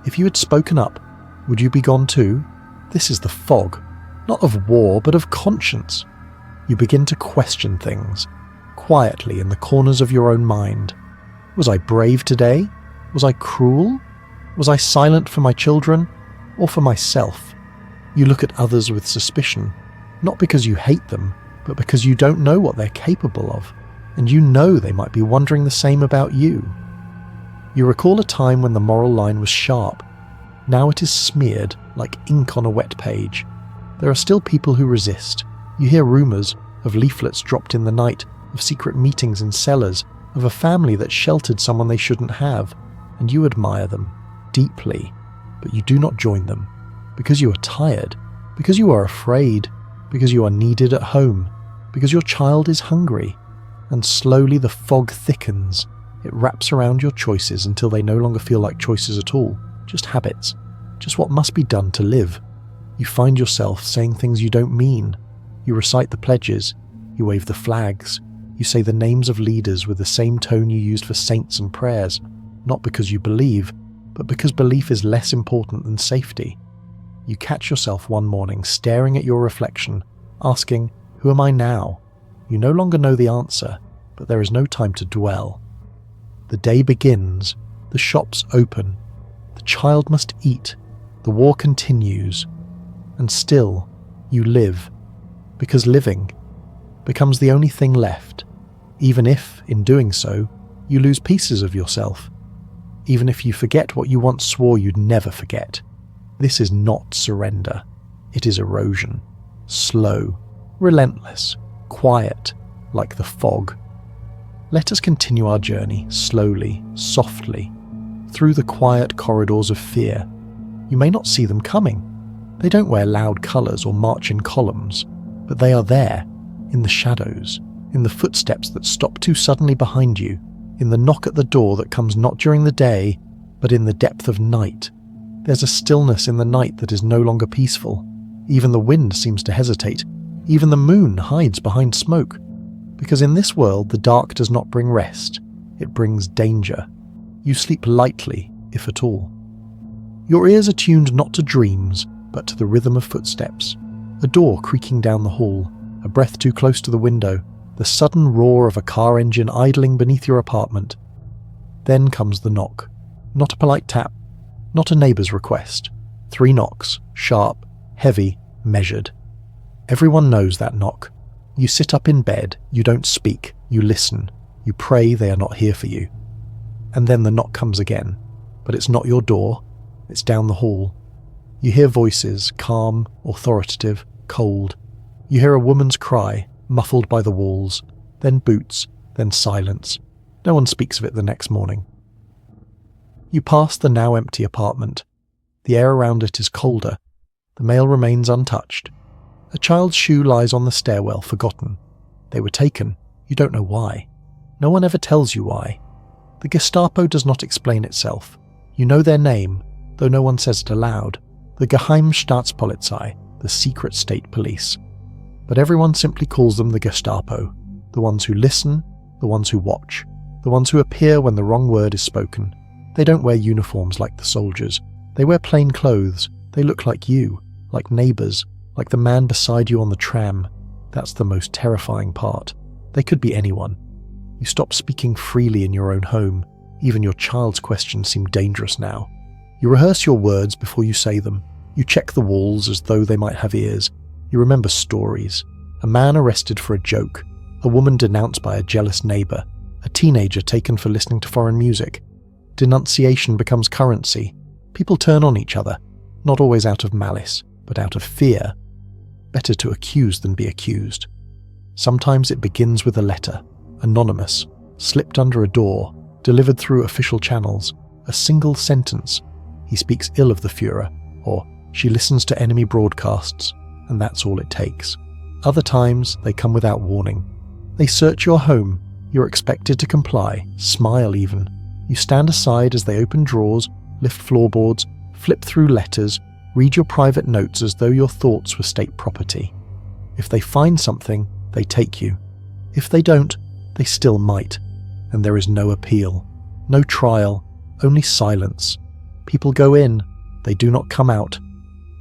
Speaker 1: if you had spoken up, would you be gone too? This is the fog, not of war, but of conscience. You begin to question things. quietly in the corners of your own mind. Was I brave today? Was I cruel? Was I silent for my children or for myself? You look at others with suspicion, not because you hate them, but because you don't know what they're capable of, and you know they might be wondering the same about you. You recall a time when the moral line was sharp. Now it is smeared like ink on a wet page. There are still people who resist. You hear rumours of leaflets dropped in the night, of secret meetings in cellars, of a family that sheltered someone they shouldn't have, and you admire them deeply, but you do not join them, because you are tired, because you are afraid, because you are needed at home, because your child is hungry, and slowly the fog thickens. It wraps around your choices until they no longer feel like choices at all, just habits, just what must be done to live. You find yourself saying things you don't mean. You recite the pledges, you wave the flags, you say the names of leaders with the same tone you used for saints and prayers, not because you believe, but because belief is less important than safety. You catch yourself one morning staring at your reflection, asking, "Who am I now?" You no longer know the answer, but there is no time to dwell. The day begins, the shops open, the child must eat, the war continues, and still you live, because living becomes the only thing left, even if, in doing so, you lose pieces of yourself, even if you forget what you once swore you'd never forget. This is not surrender, it is erosion, slow, relentless, quiet, like the fog. Let us continue our journey slowly, softly, through the quiet corridors of fear. You may not see them coming. They don't wear loud colours or march in columns, but they are there, in the shadows, in the footsteps that stop too suddenly behind you, in the knock at the door that comes not during the day, but in the depth of night. There's a stillness in the night that is no longer peaceful. Even the wind seems to hesitate. Even the moon hides behind smoke. Because in this world the dark does not bring rest, it brings danger. You sleep lightly, if at all. Your ears are tuned not to dreams, but to the rhythm of footsteps. A door creaking down the hall, a breath too close to the window, the sudden roar of a car engine idling beneath your apartment. Then comes the knock. Not a polite tap, not a neighbour's request. 3 knocks, sharp, heavy, measured. Everyone knows that knock. You sit up in bed, you don't speak, you listen, you pray they are not here for you. And then the knock comes again, but it's not your door, it's down the hall. You hear voices, calm, authoritative, cold. You hear a woman's cry, muffled by the walls, then boots, then silence. No one speaks of it the next morning. You pass the now empty apartment. The air around it is colder. The mail remains untouched. A child's shoe lies on the stairwell, forgotten. They were taken. You don't know why. No one ever tells you why. The Gestapo does not explain itself. You know their name, though no one says it aloud. The Geheime Staatspolizei, the secret state police. But everyone simply calls them the Gestapo. The ones who listen, the ones who watch, the ones who appear when the wrong word is spoken. They don't wear uniforms like the soldiers. They wear plain clothes. They look like you, like neighbours, like the man beside you on the tram. That's the most terrifying part. They could be anyone. You stop speaking freely in your own home. Even your child's questions seem dangerous now. You rehearse your words before you say them. You check the walls as though they might have ears. You remember stories. A man arrested for a joke. A woman denounced by a jealous neighbour. A teenager taken for listening to foreign music. Denunciation becomes currency. People turn on each other, not always out of malice, but out of fear. Better to accuse than be accused. Sometimes it begins with a letter, anonymous, slipped under a door, delivered through official channels, a single sentence. He speaks ill of the Führer, or she listens to enemy broadcasts, and that's all it takes. Other times, they come without warning. They search your home. You're expected to comply, smile even. You stand aside as they open drawers, lift floorboards, flip through letters, read your private notes as though your thoughts were state property. If they find something, they take you. If they don't, they still might. And there is no appeal, no trial, only silence. People go in, they do not come out.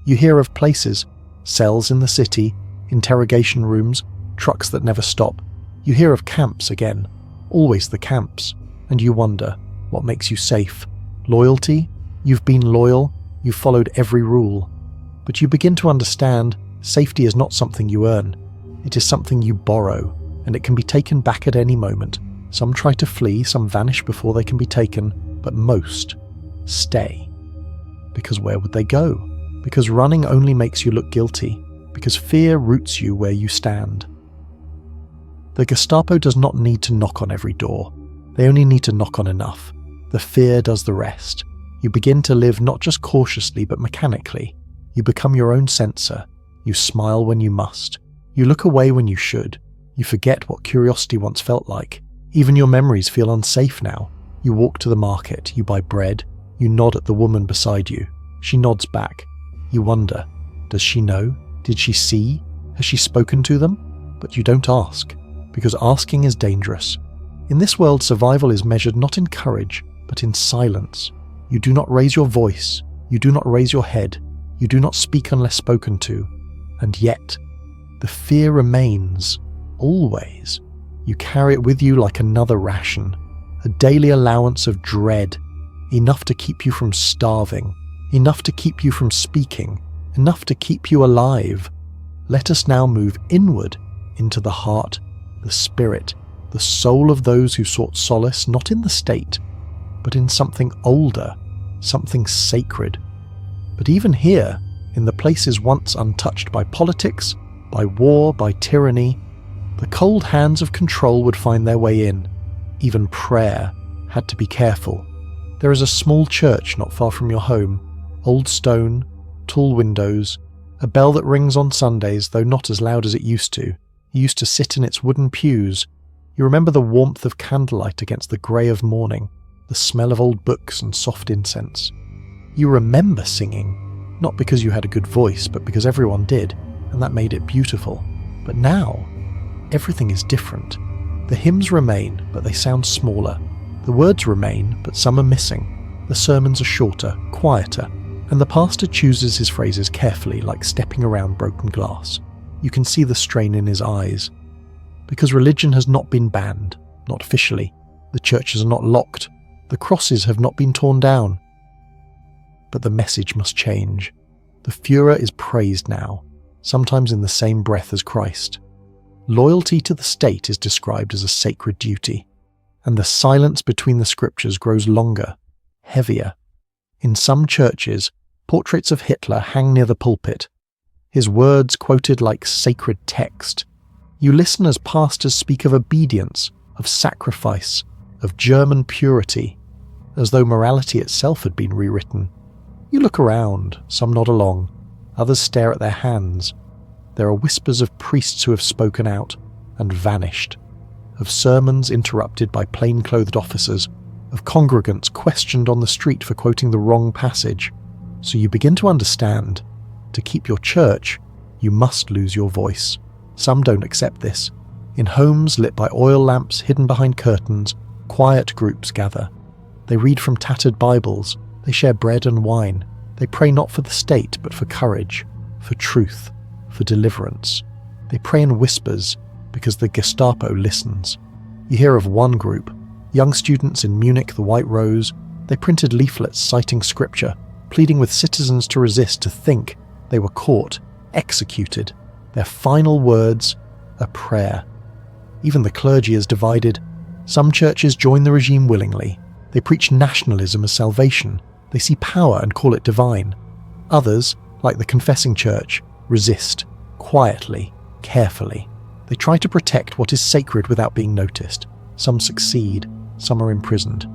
Speaker 1: You hear of places, cells in the city, interrogation rooms, trucks that never stop. You hear of camps again, always the camps, and you wonder, what makes you safe? Loyalty? You've been loyal, you've followed every rule. But you begin to understand safety is not something you earn. It is something you borrow, and it can be taken back at any moment. Some try to flee, some vanish before they can be taken, but most stay. Because where would they go? Because running only makes you look guilty, because fear roots you where you stand. The Gestapo does not need to knock on every door. They only need to knock on enough. The fear does the rest. You begin to live not just cautiously but mechanically. You become your own censor. You smile when you must. You look away when you should. You forget what curiosity once felt like. Even your memories feel unsafe now. You walk to the market, you buy bread, you nod at the woman beside you. She nods back. You wonder, does she know? Did she see? Has she spoken to them? But you don't ask, because asking is dangerous. In this world, survival is measured not in courage, but in silence. You do not raise your voice. You do not raise your head. You do not speak unless spoken to. And yet, the fear remains, always. You carry it with you like another ration, a daily allowance of dread, enough to keep you from starving, enough to keep you from speaking, enough to keep you alive. Let us now move inward into the heart, the spirit, the soul of those who sought solace not in the state, but in something older, something sacred. But even here, in the places once untouched by politics, by war, by tyranny, the cold hands of control would find their way in. Even prayer had to be careful. There is a small church not far from your home, old stone, tall windows, a bell that rings on Sundays, though not as loud as it used to. You used to sit in its wooden pews. You remember the warmth of candlelight against the grey of morning, the smell of old books and soft incense. You remember singing, not because you had a good voice, but because everyone did, and that made it beautiful. But now, everything is different. The hymns remain, but they sound smaller. The words remain, but some are missing. The sermons are shorter, quieter, and the pastor chooses his phrases carefully, like stepping around broken glass. You can see the strain in his eyes. Because religion has not been banned, not officially. The churches are not locked. The crosses have not been torn down. But the message must change. The Führer is praised now, sometimes in the same breath as Christ. Loyalty to the state is described as a sacred duty, and the silence between the scriptures grows longer, heavier. In some churches, portraits of Hitler hang near the pulpit, his words quoted like sacred text. You listen as pastors speak of obedience, of sacrifice, of German purity, as though morality itself had been rewritten. You look around, some nod along, others stare at their hands. There are whispers of priests who have spoken out and vanished, of sermons interrupted by plain-clothed officers, of congregants questioned on the street for quoting the wrong passage. So you begin to understand, to keep your church, you must lose your voice. Some don't accept this. In homes lit by oil lamps hidden behind curtains, quiet groups gather. They read from tattered Bibles, they share bread and wine. They pray not for the state, but for courage, for truth, for deliverance. They pray in whispers, because the Gestapo listens. You hear of one group, young students in Munich, the White Rose. They printed leaflets citing scripture, pleading with citizens to resist, to think. They were caught, executed. Their final words, a prayer. Even the clergy is divided. Some churches join the regime willingly. They preach nationalism as salvation. They see power and call it divine. Others, like the confessing church, resist, quietly, carefully. They try to protect what is sacred without being noticed. Some succeed, some are imprisoned.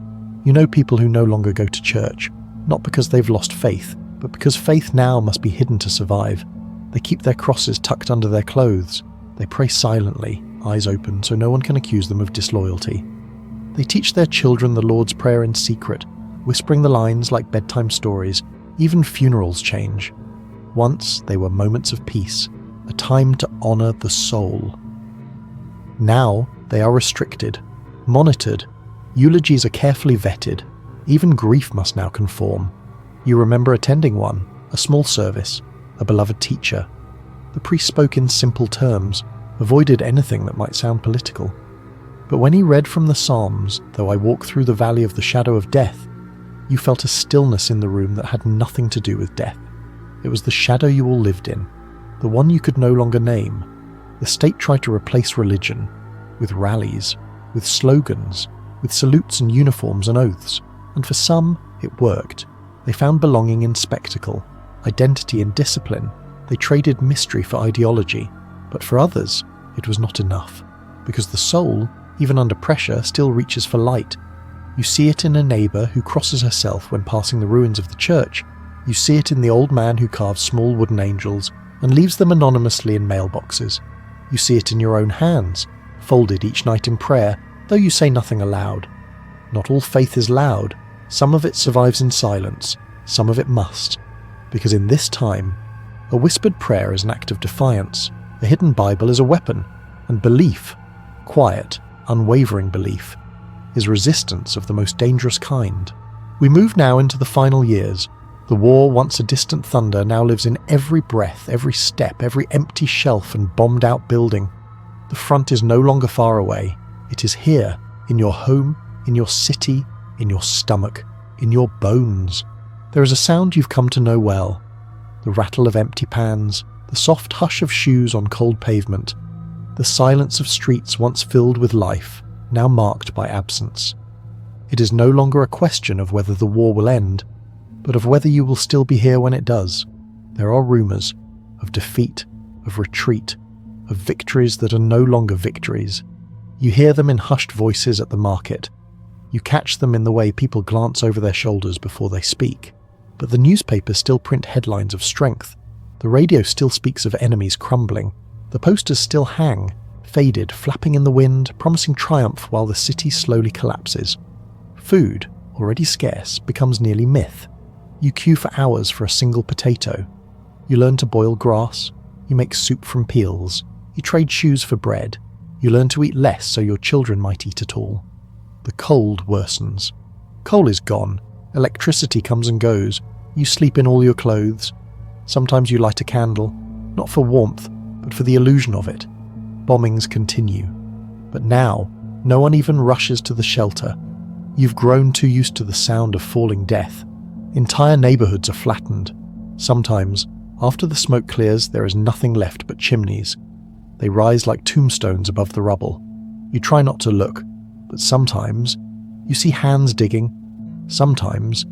Speaker 1: You know people who no longer go to church, not because they've lost faith, but because faith now must be hidden to survive. They keep their crosses tucked under their clothes. They pray silently, eyes open, so no one can accuse them of disloyalty. They teach their children the Lord's Prayer in secret, whispering the lines like bedtime stories. Even funerals change. Once they were moments of peace, a time to honor the soul. Now they are restricted, monitored. Eulogies are carefully vetted. Even grief must now conform. You remember attending one, a small service, a beloved teacher. The priest spoke in simple terms, avoided anything that might sound political. But when he read from the Psalms, "Though I walk through the valley of the shadow of death," you felt a stillness in the room that had nothing to do with death. It was the shadow you all lived in, the one you could no longer name. The state tried to replace religion, with rallies, with slogans, with salutes and uniforms and oaths, and for some, it worked. They found belonging in spectacle, identity in discipline. They traded mystery for ideology, but for others, it was not enough, because the soul, even under pressure, still reaches for light. You see it in a neighbour who crosses herself when passing the ruins of the church. You see it in the old man who carves small wooden angels and leaves them anonymously in mailboxes. You see it in your own hands, folded each night in prayer, though you say nothing aloud. Not all faith is loud. Some of it survives in silence, some of it must, because in this time, a whispered prayer is an act of defiance, a hidden Bible is a weapon, and belief, quiet, unwavering belief, is resistance of the most dangerous kind. We move now into the final years. The war, once a distant thunder, now lives in every breath, every step, every empty shelf and bombed-out building. The front is no longer far away. It is here, in your home, in your city, in your stomach, in your bones. There is a sound you've come to know well. The rattle of empty pans, the soft hush of shoes on cold pavement, the silence of streets once filled with life, now marked by absence. It is no longer a question of whether the war will end, but of whether you will still be here when it does. There are rumours of defeat, of retreat, of victories that are no longer victories. You hear them in hushed voices at the market. You catch them in the way people glance over their shoulders before they speak. But the newspapers still print headlines of strength. The radio still speaks of enemies crumbling. The posters still hang, faded, flapping in the wind, promising triumph while the city slowly collapses. Food, already scarce, becomes nearly myth. You queue for hours for a single potato. You learn to boil grass. You make soup from peels. You trade shoes for bread. You learn to eat less so your children might eat at all. The cold worsens. Coal is gone. Electricity comes and goes. You sleep in all your clothes. Sometimes you light a candle, not for warmth, but for the illusion of it. Bombings continue. But now, no one even rushes to the shelter. You've grown too used to the sound of falling death. Entire neighbourhoods are flattened. Sometimes, after the smoke clears, there is nothing left but chimneys. They rise like tombstones above the rubble. You try not to look, but sometimes you see hands digging. Sometimes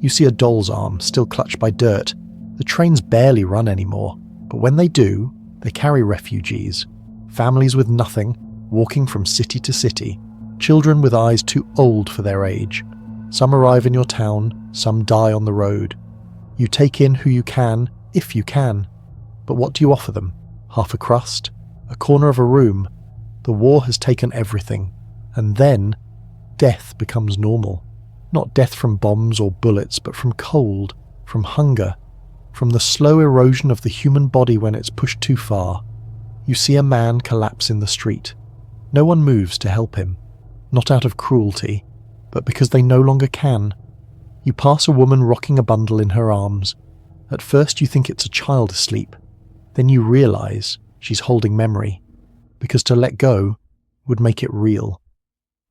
Speaker 1: you see a doll's arm still clutched by dirt. The trains barely run anymore, but when they do, they carry refugees. Families with nothing, walking from city to city. Children with eyes too old for their age. Some arrive in your town, some die on the road. You take in who you can, if you can. But what do you offer them? Half a crust? A corner of a room? The war has taken everything. And then, death becomes normal. Not death from bombs or bullets, but from cold, from hunger, from the slow erosion of the human body when it's pushed too far. You see a man collapse in the street. No one moves to help him. Not out of cruelty, but because they no longer can. You pass a woman rocking a bundle in her arms. At first you think it's a child asleep. Then you realise she's holding memory, because to let go would make it real.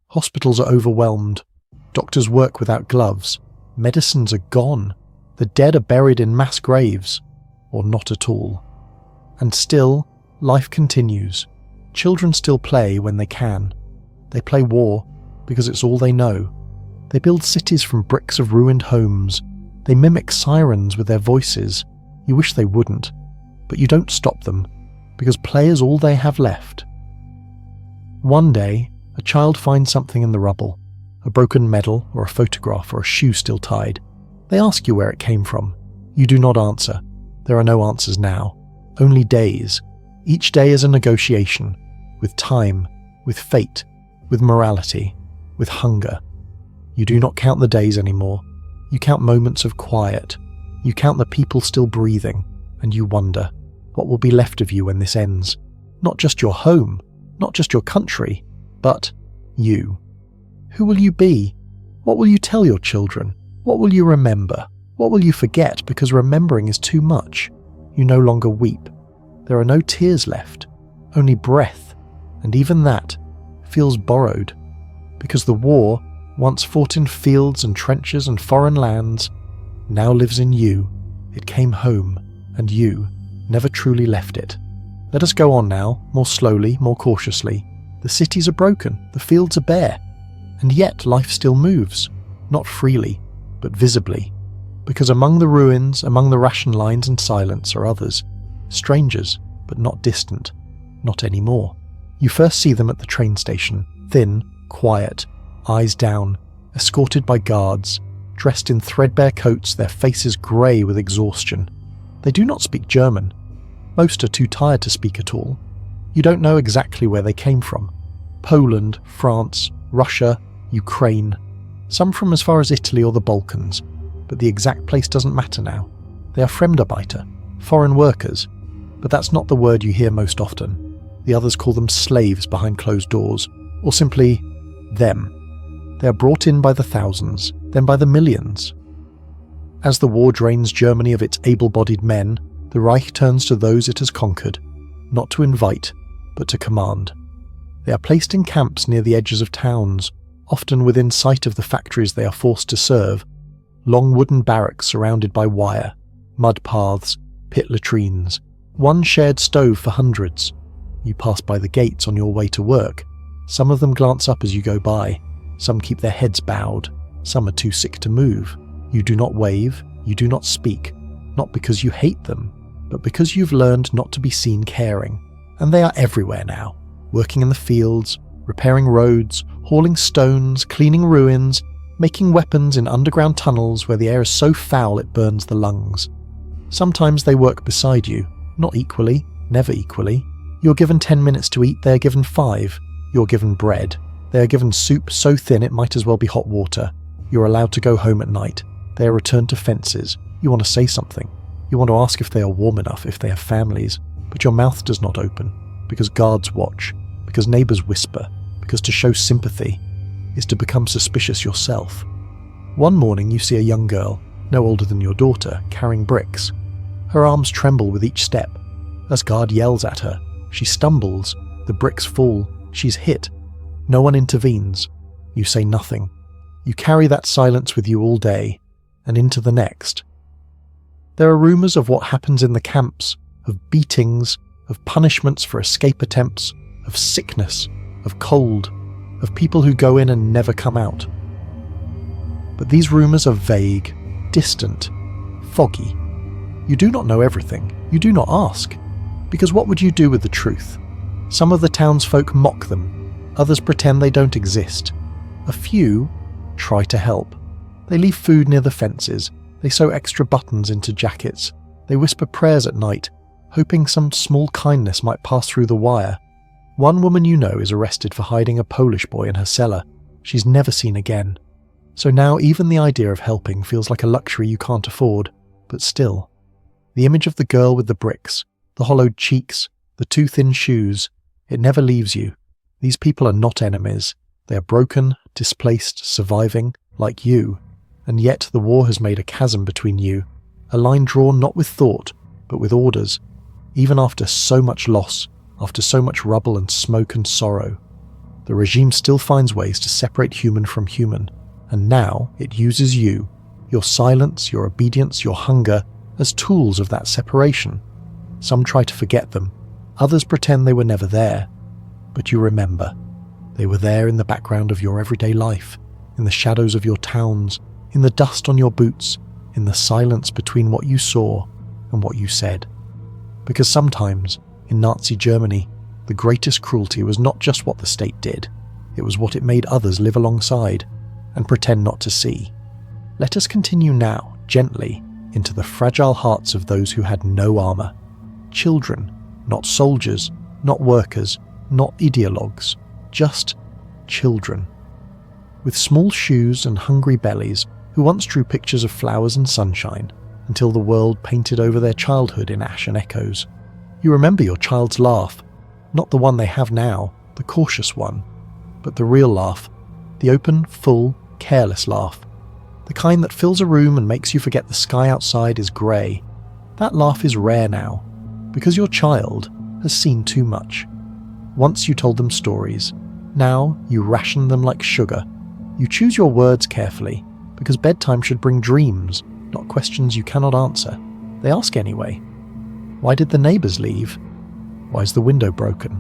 Speaker 1: Hospitals are overwhelmed. Doctors work without gloves. Medicines are gone. The dead are buried in mass graves, or not at all. And still, life continues. Children still play when they can. They play war because it's all they know. They build cities from bricks of ruined homes. They mimic sirens with their voices. You wish they wouldn't, but you don't stop them, because play is all they have left. One day, a child finds something in the rubble, a broken medal or a photograph or a shoe still tied. They ask you where it came from. You do not answer. There are no answers now, only days. Each day is a negotiation, with time, with fate, with morality, with hunger. You do not count the days anymore. You count moments of quiet. You count the people still breathing, and you wonder, what will be left of you when this ends? Not just your home, not just your country, but you. Who will you be? What will you tell your children? What will you remember? What will you forget because remembering is too much? You no longer weep. There are no tears left. only breath, and even that feels borrowed, because the war, once fought in fields and trenches and foreign lands, now lives in you. It came home, and you never truly left it. Let us go on now, more slowly, more cautiously. The cities are broken, the fields are bare, and yet life still moves, not freely, but visibly, because among the ruins, among the ration lines and silence are others, strangers, but not distant, not anymore. You first see them at the train station, thin, quiet, eyes down, escorted by guards, dressed in threadbare coats, their faces grey with exhaustion. They do not speak German. Most are too tired to speak at all. You don't know exactly where they came from. Poland, France, Russia, Ukraine, some from as far as Italy or the Balkans, but the exact place doesn't matter now. They are Fremdarbeiter, foreign workers, but that's not the word you hear most often. The others call them slaves behind closed doors, or simply them. They are brought in by the thousands, then by the millions. As the war drains Germany of its able-bodied men, the Reich turns to those it has conquered, not to invite, but to command. They are placed in camps near the edges of towns, often within sight of the factories they are forced to serve, long wooden barracks surrounded by wire, mud paths, pit latrines, one shared stove for hundreds. You pass by the gates on your way to work. Some of them glance up as you go by. Some keep their heads bowed. Some are too sick to move. You do not wave. You do not speak. Not because you hate them, but because you've learned not to be seen caring. And they are everywhere now, working in the fields, repairing roads, hauling stones, cleaning ruins, making weapons in underground tunnels where the air is so foul it burns the lungs. Sometimes they work beside you, not equally, never equally. You're given 10 minutes to eat, they are given 5. You're given bread. They are given soup so thin it might as well be hot water. You're allowed to go home at night. They are returned to fences. You want to say something. You want to ask if they are warm enough, if they have families, but your mouth does not open, because guards watch, because neighbours whisper, because to show sympathy is to become suspicious yourself. One morning you see a young girl, no older than your daughter, carrying bricks. Her arms tremble with each step. As guard yells at her, she stumbles, the bricks fall, she's hit. No one intervenes. You say nothing. You carry that silence with you all day, and into the next. There are rumours of what happens in the camps, of beatings, of punishments for escape attempts, of sickness, of cold, of people who go in and never come out. But these rumours are vague, distant, foggy. You do not know everything. You do not ask. Because what would you do with the truth? Some of the townsfolk mock them. Others pretend they don't exist. A few try to help. They leave food near the fences. They sew extra buttons into jackets. They whisper prayers at night, hoping some small kindness might pass through the wire. One woman you know is arrested for hiding a Polish boy in her cellar. She's never seen again. So now even the idea of helping feels like a luxury you can't afford. But still, the image of the girl with the bricks, the hollowed cheeks, the too thin shoes, it never leaves you. These people are not enemies. They are broken, displaced, surviving, like you. And yet the war has made a chasm between you, a line drawn not with thought, but with orders, even after so much loss, after so much rubble and smoke and sorrow. The regime still finds ways to separate human from human, and now it uses you, your silence, your obedience, your hunger, as tools of that separation. Some try to forget them, others pretend they were never there. But you remember. They were there in the background of your everyday life, in the shadows of your towns, in the dust on your boots, in the silence between what you saw and what you said. Because sometimes, in Nazi Germany, the greatest cruelty was not just what the state did, it was what it made others live alongside and pretend not to see. Let us continue now, gently, into the fragile hearts of those who had no armour. Children, not soldiers, not workers, not ideologues, just children. With small shoes and hungry bellies, who once drew pictures of flowers and sunshine, until the world painted over their childhood in ash and echoes. You remember your child's laugh, not the one they have now, the cautious one, but the real laugh, the open, full, careless laugh, the kind that fills a room and makes you forget the sky outside is grey. That laugh is rare now, because your child has seen too much. Once you told them stories. Now you ration them like sugar. You choose your words carefully, because bedtime should bring dreams, not questions you cannot answer. They ask anyway. Why did the neighbours leave? Why is the window broken?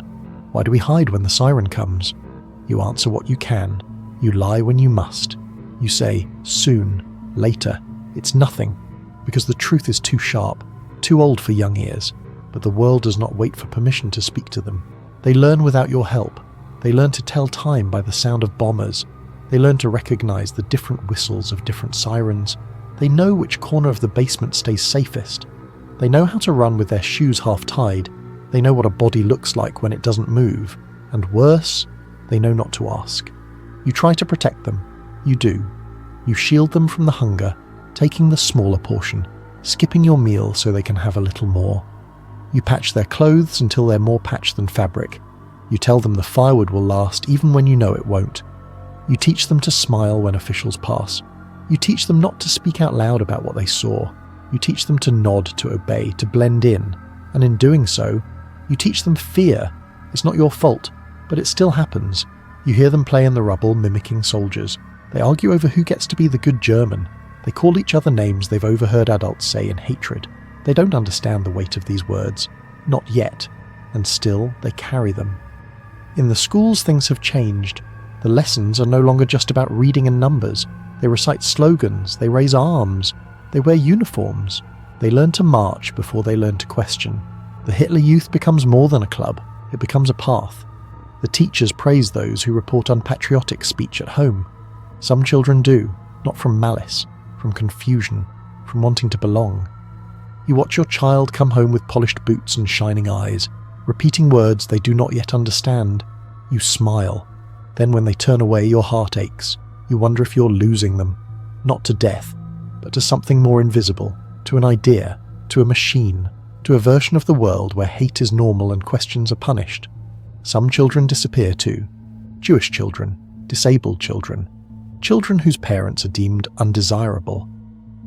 Speaker 1: Why do we hide when the siren comes? You answer what you can. You lie when you must. You say, soon, later, it's nothing, because the truth is too sharp, too old for young ears. But the world does not wait for permission to speak to them. They learn without your help. They learn to tell time by the sound of bombers. They learn to recognize the different whistles of different sirens. They know which corner of the basement stays safest. They know how to run with their shoes half tied. They know what a body looks like when it doesn't move. And worse, they know not to ask. You try to protect them. You do. You shield them from the hunger, taking the smaller portion, skipping your meal so they can have a little more. You patch their clothes until they're more patched than fabric. You tell them the firewood will last even when you know it won't. You teach them to smile when officials pass. You teach them not to speak out loud about what they saw. You teach them to nod, to obey, to blend in. And in doing so, you teach them fear. It's not your fault, but it still happens. You hear them play in the rubble, mimicking soldiers. They argue over who gets to be the good German. They call each other names they've overheard adults say in hatred. They don't understand the weight of these words. Not yet. And still, they carry them. In the schools, things have changed. The lessons are no longer just about reading and numbers. They recite slogans. They raise arms. They wear uniforms. They learn to march before they learn to question. The Hitler Youth becomes more than a club. It becomes a path. The teachers praise those who report unpatriotic speech at home. Some children do, not from malice, from confusion, from wanting to belong. You watch your child come home with polished boots and shining eyes, repeating words they do not yet understand. You smile. Then when they turn away, your heart aches. You wonder if you're losing them, not to death, but to something more invisible, to an idea, to a machine, to a version of the world where hate is normal and questions are punished. Some children disappear too. Jewish children, disabled children, children whose parents are deemed undesirable.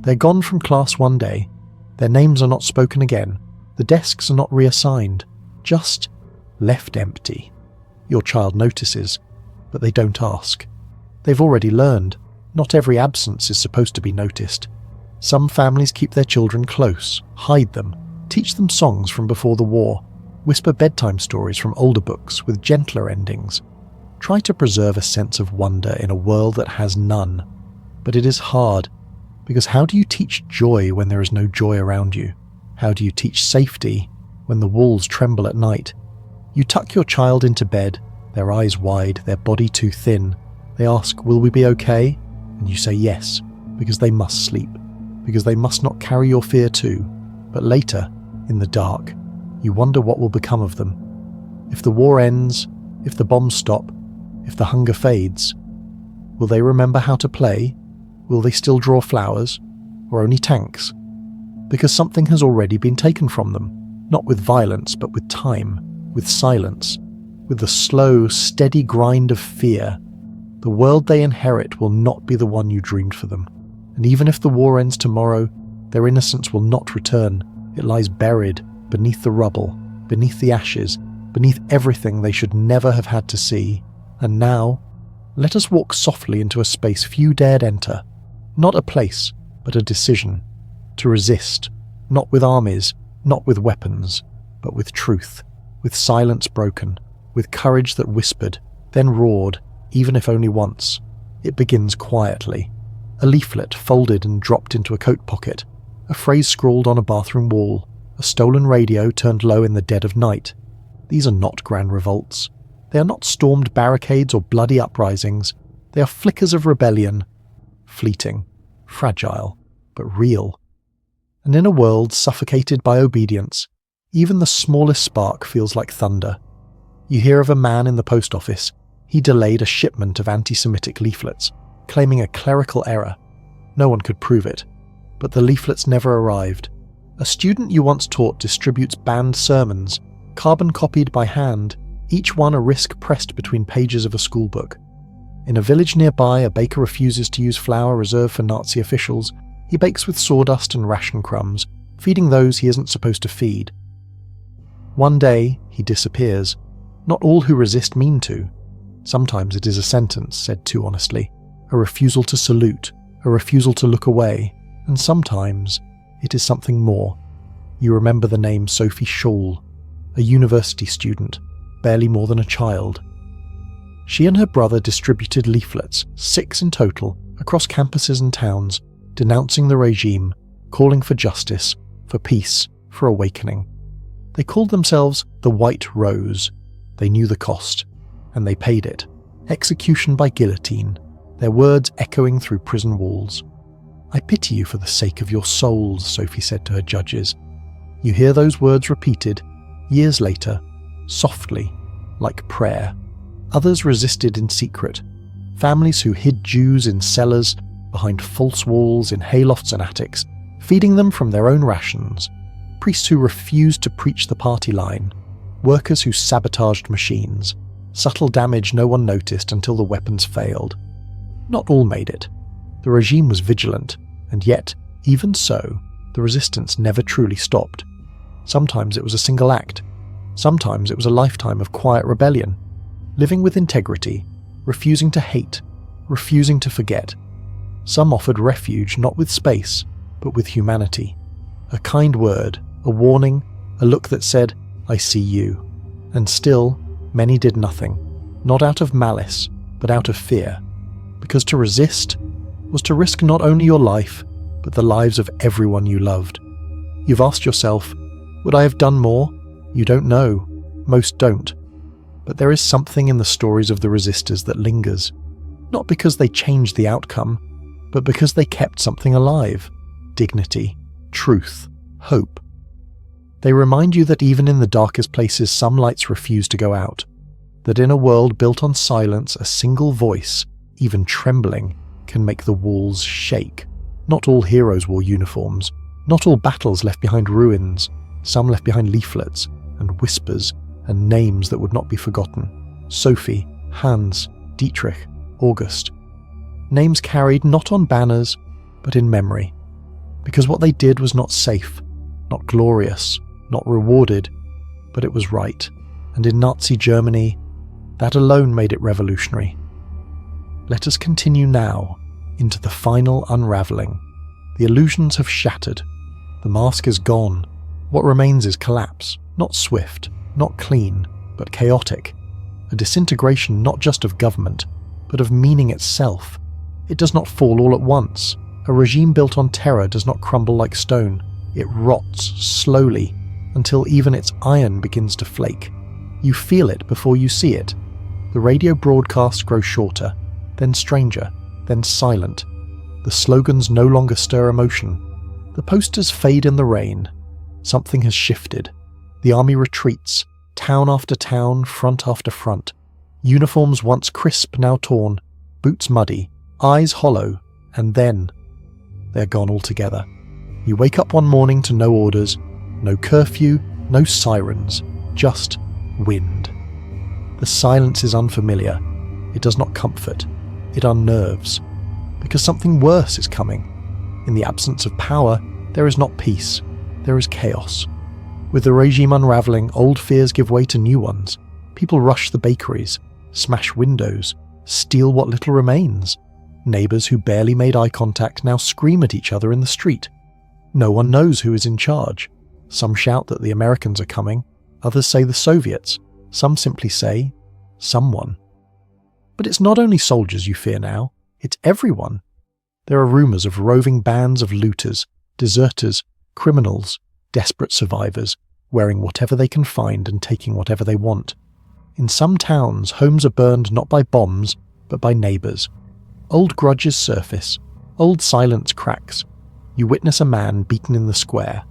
Speaker 1: They're gone from class one day. Their names are not spoken again. The desks are not reassigned. Just left empty. Your child notices, but they don't ask. They've already learned. Not every absence is supposed to be noticed. Some families keep their children close, hide them, teach them songs from before the war, whisper bedtime stories from older books with gentler endings. Try to preserve a sense of wonder in a world that has none. But it is hard, because how do you teach joy when there is no joy around you? How do you teach safety when the walls tremble at night? You tuck your child into bed, their eyes wide, their body too thin. They ask, will we be okay? And you say yes, because they must sleep, because they must not carry your fear too. But later, in the dark, you wonder what will become of them. If the war ends, if the bombs stop, if the hunger fades, will they remember how to play? Will they still draw flowers, or only tanks? Because something has already been taken from them, not with violence, but with time, with silence, with the slow, steady grind of fear. The world they inherit will not be the one you dreamed for them. And even if the war ends tomorrow, their innocence will not return. It lies buried beneath the rubble, beneath the ashes, beneath everything they should never have had to see. And now, let us walk softly into a space few dared enter. Not a place, but a decision. To resist, not with armies, not with weapons, but with truth, with silence broken, with courage that whispered, then roared, even if only once. It begins quietly. A leaflet folded and dropped into a coat pocket, a phrase scrawled on a bathroom wall, a stolen radio turned low in the dead of night. These are not grand revolts. They are not stormed barricades or bloody uprisings. They are flickers of rebellion, fleeting, fragile, but real. And in a world suffocated by obedience, even the smallest spark feels like thunder. You hear of a man in the post office. He delayed a shipment of anti-Semitic leaflets, claiming a clerical error. No one could prove it, but the leaflets never arrived. A student you once taught distributes banned sermons, carbon copied by hand, each one a risk pressed between pages of a schoolbook. In a village nearby, a baker refuses to use flour reserved for Nazi officials. He bakes with sawdust and ration crumbs, feeding those he isn't supposed to feed. One day, he disappears. Not all who resist mean to. Sometimes it is a sentence said too honestly, a refusal to salute, a refusal to look away, and sometimes it is something more. You remember the name Sophie Scholl, a university student, barely more than a child. She and her brother distributed leaflets, 6 in total, across campuses and towns, denouncing the regime, calling for justice, for peace, for awakening. They called themselves the White Rose. They knew the cost, and they paid it. Execution by guillotine, their words echoing through prison walls. "I pity you for the sake of your souls," Sophie said to her judges. You hear those words repeated, years later, softly, like prayer. Others resisted in secret. Families who hid Jews in cellars, behind false walls, in haylofts and attics, feeding them from their own rations. Priests who refused to preach the party line. Workers who sabotaged machines. Subtle damage no one noticed until the weapons failed. Not all made it. The regime was vigilant, and yet, even so, the resistance never truly stopped. Sometimes it was a single act. Sometimes it was a lifetime of quiet rebellion. Living with integrity, refusing to hate, refusing to forget. Some offered refuge not with space, but with humanity. A kind word, a warning, a look that said, "I see you." And still, many did nothing, not out of malice, but out of fear. Because to resist was to risk not only your life, but the lives of everyone you loved. You've asked yourself, would I have done more? You don't know. Most don't. But there is something in the stories of the resistors that lingers. Not because they changed the outcome, but because they kept something alive. Dignity, truth, hope. They remind you that even in the darkest places some lights refuse to go out. That in a world built on silence, a single voice, even trembling, can make the walls shake. Not all heroes wore uniforms. Not all battles left behind ruins. Some left behind leaflets, and whispers, and names that would not be forgotten. Sophie, Hans, Dietrich, August. Names carried not on banners, but in memory. Because what they did was not safe, not glorious, not rewarded, but it was right. And in Nazi Germany, that alone made it revolutionary. Let us continue now into the final unravelling. The illusions have shattered. The mask is gone. What remains is collapse, not swift, not clean, but chaotic. A disintegration not just of government, but of meaning itself. It does not fall all at once. A regime built on terror does not crumble like stone. It rots slowly until even its iron begins to flake. You feel it before you see it. The radio broadcasts grow shorter, then stranger, then silent. The slogans no longer stir emotion. The posters fade in the rain. Something has shifted. The army retreats, town after town, front after front. Uniforms once crisp, now torn, boots muddy, eyes hollow, and then they're gone altogether. You wake up one morning to no orders, no curfew, no sirens, just wind. The silence is unfamiliar. It does not comfort. It unnerves. Because something worse is coming. In the absence of power, there is not peace. There is chaos. With the regime unravelling, old fears give way to new ones. People rush the bakeries, smash windows, steal what little remains. Neighbours who barely made eye contact now scream at each other in the street. No one knows who is in charge. Some shout that the Americans are coming, others say the Soviets, some simply say, someone. But it's not only soldiers you fear now, it's everyone. There are rumours of roving bands of looters, deserters, criminals, desperate survivors, wearing whatever they can find and taking whatever they want. In some towns, homes are burned not by bombs, but by neighbours. Old grudges surface, old silence cracks. You witness a man beaten in the square,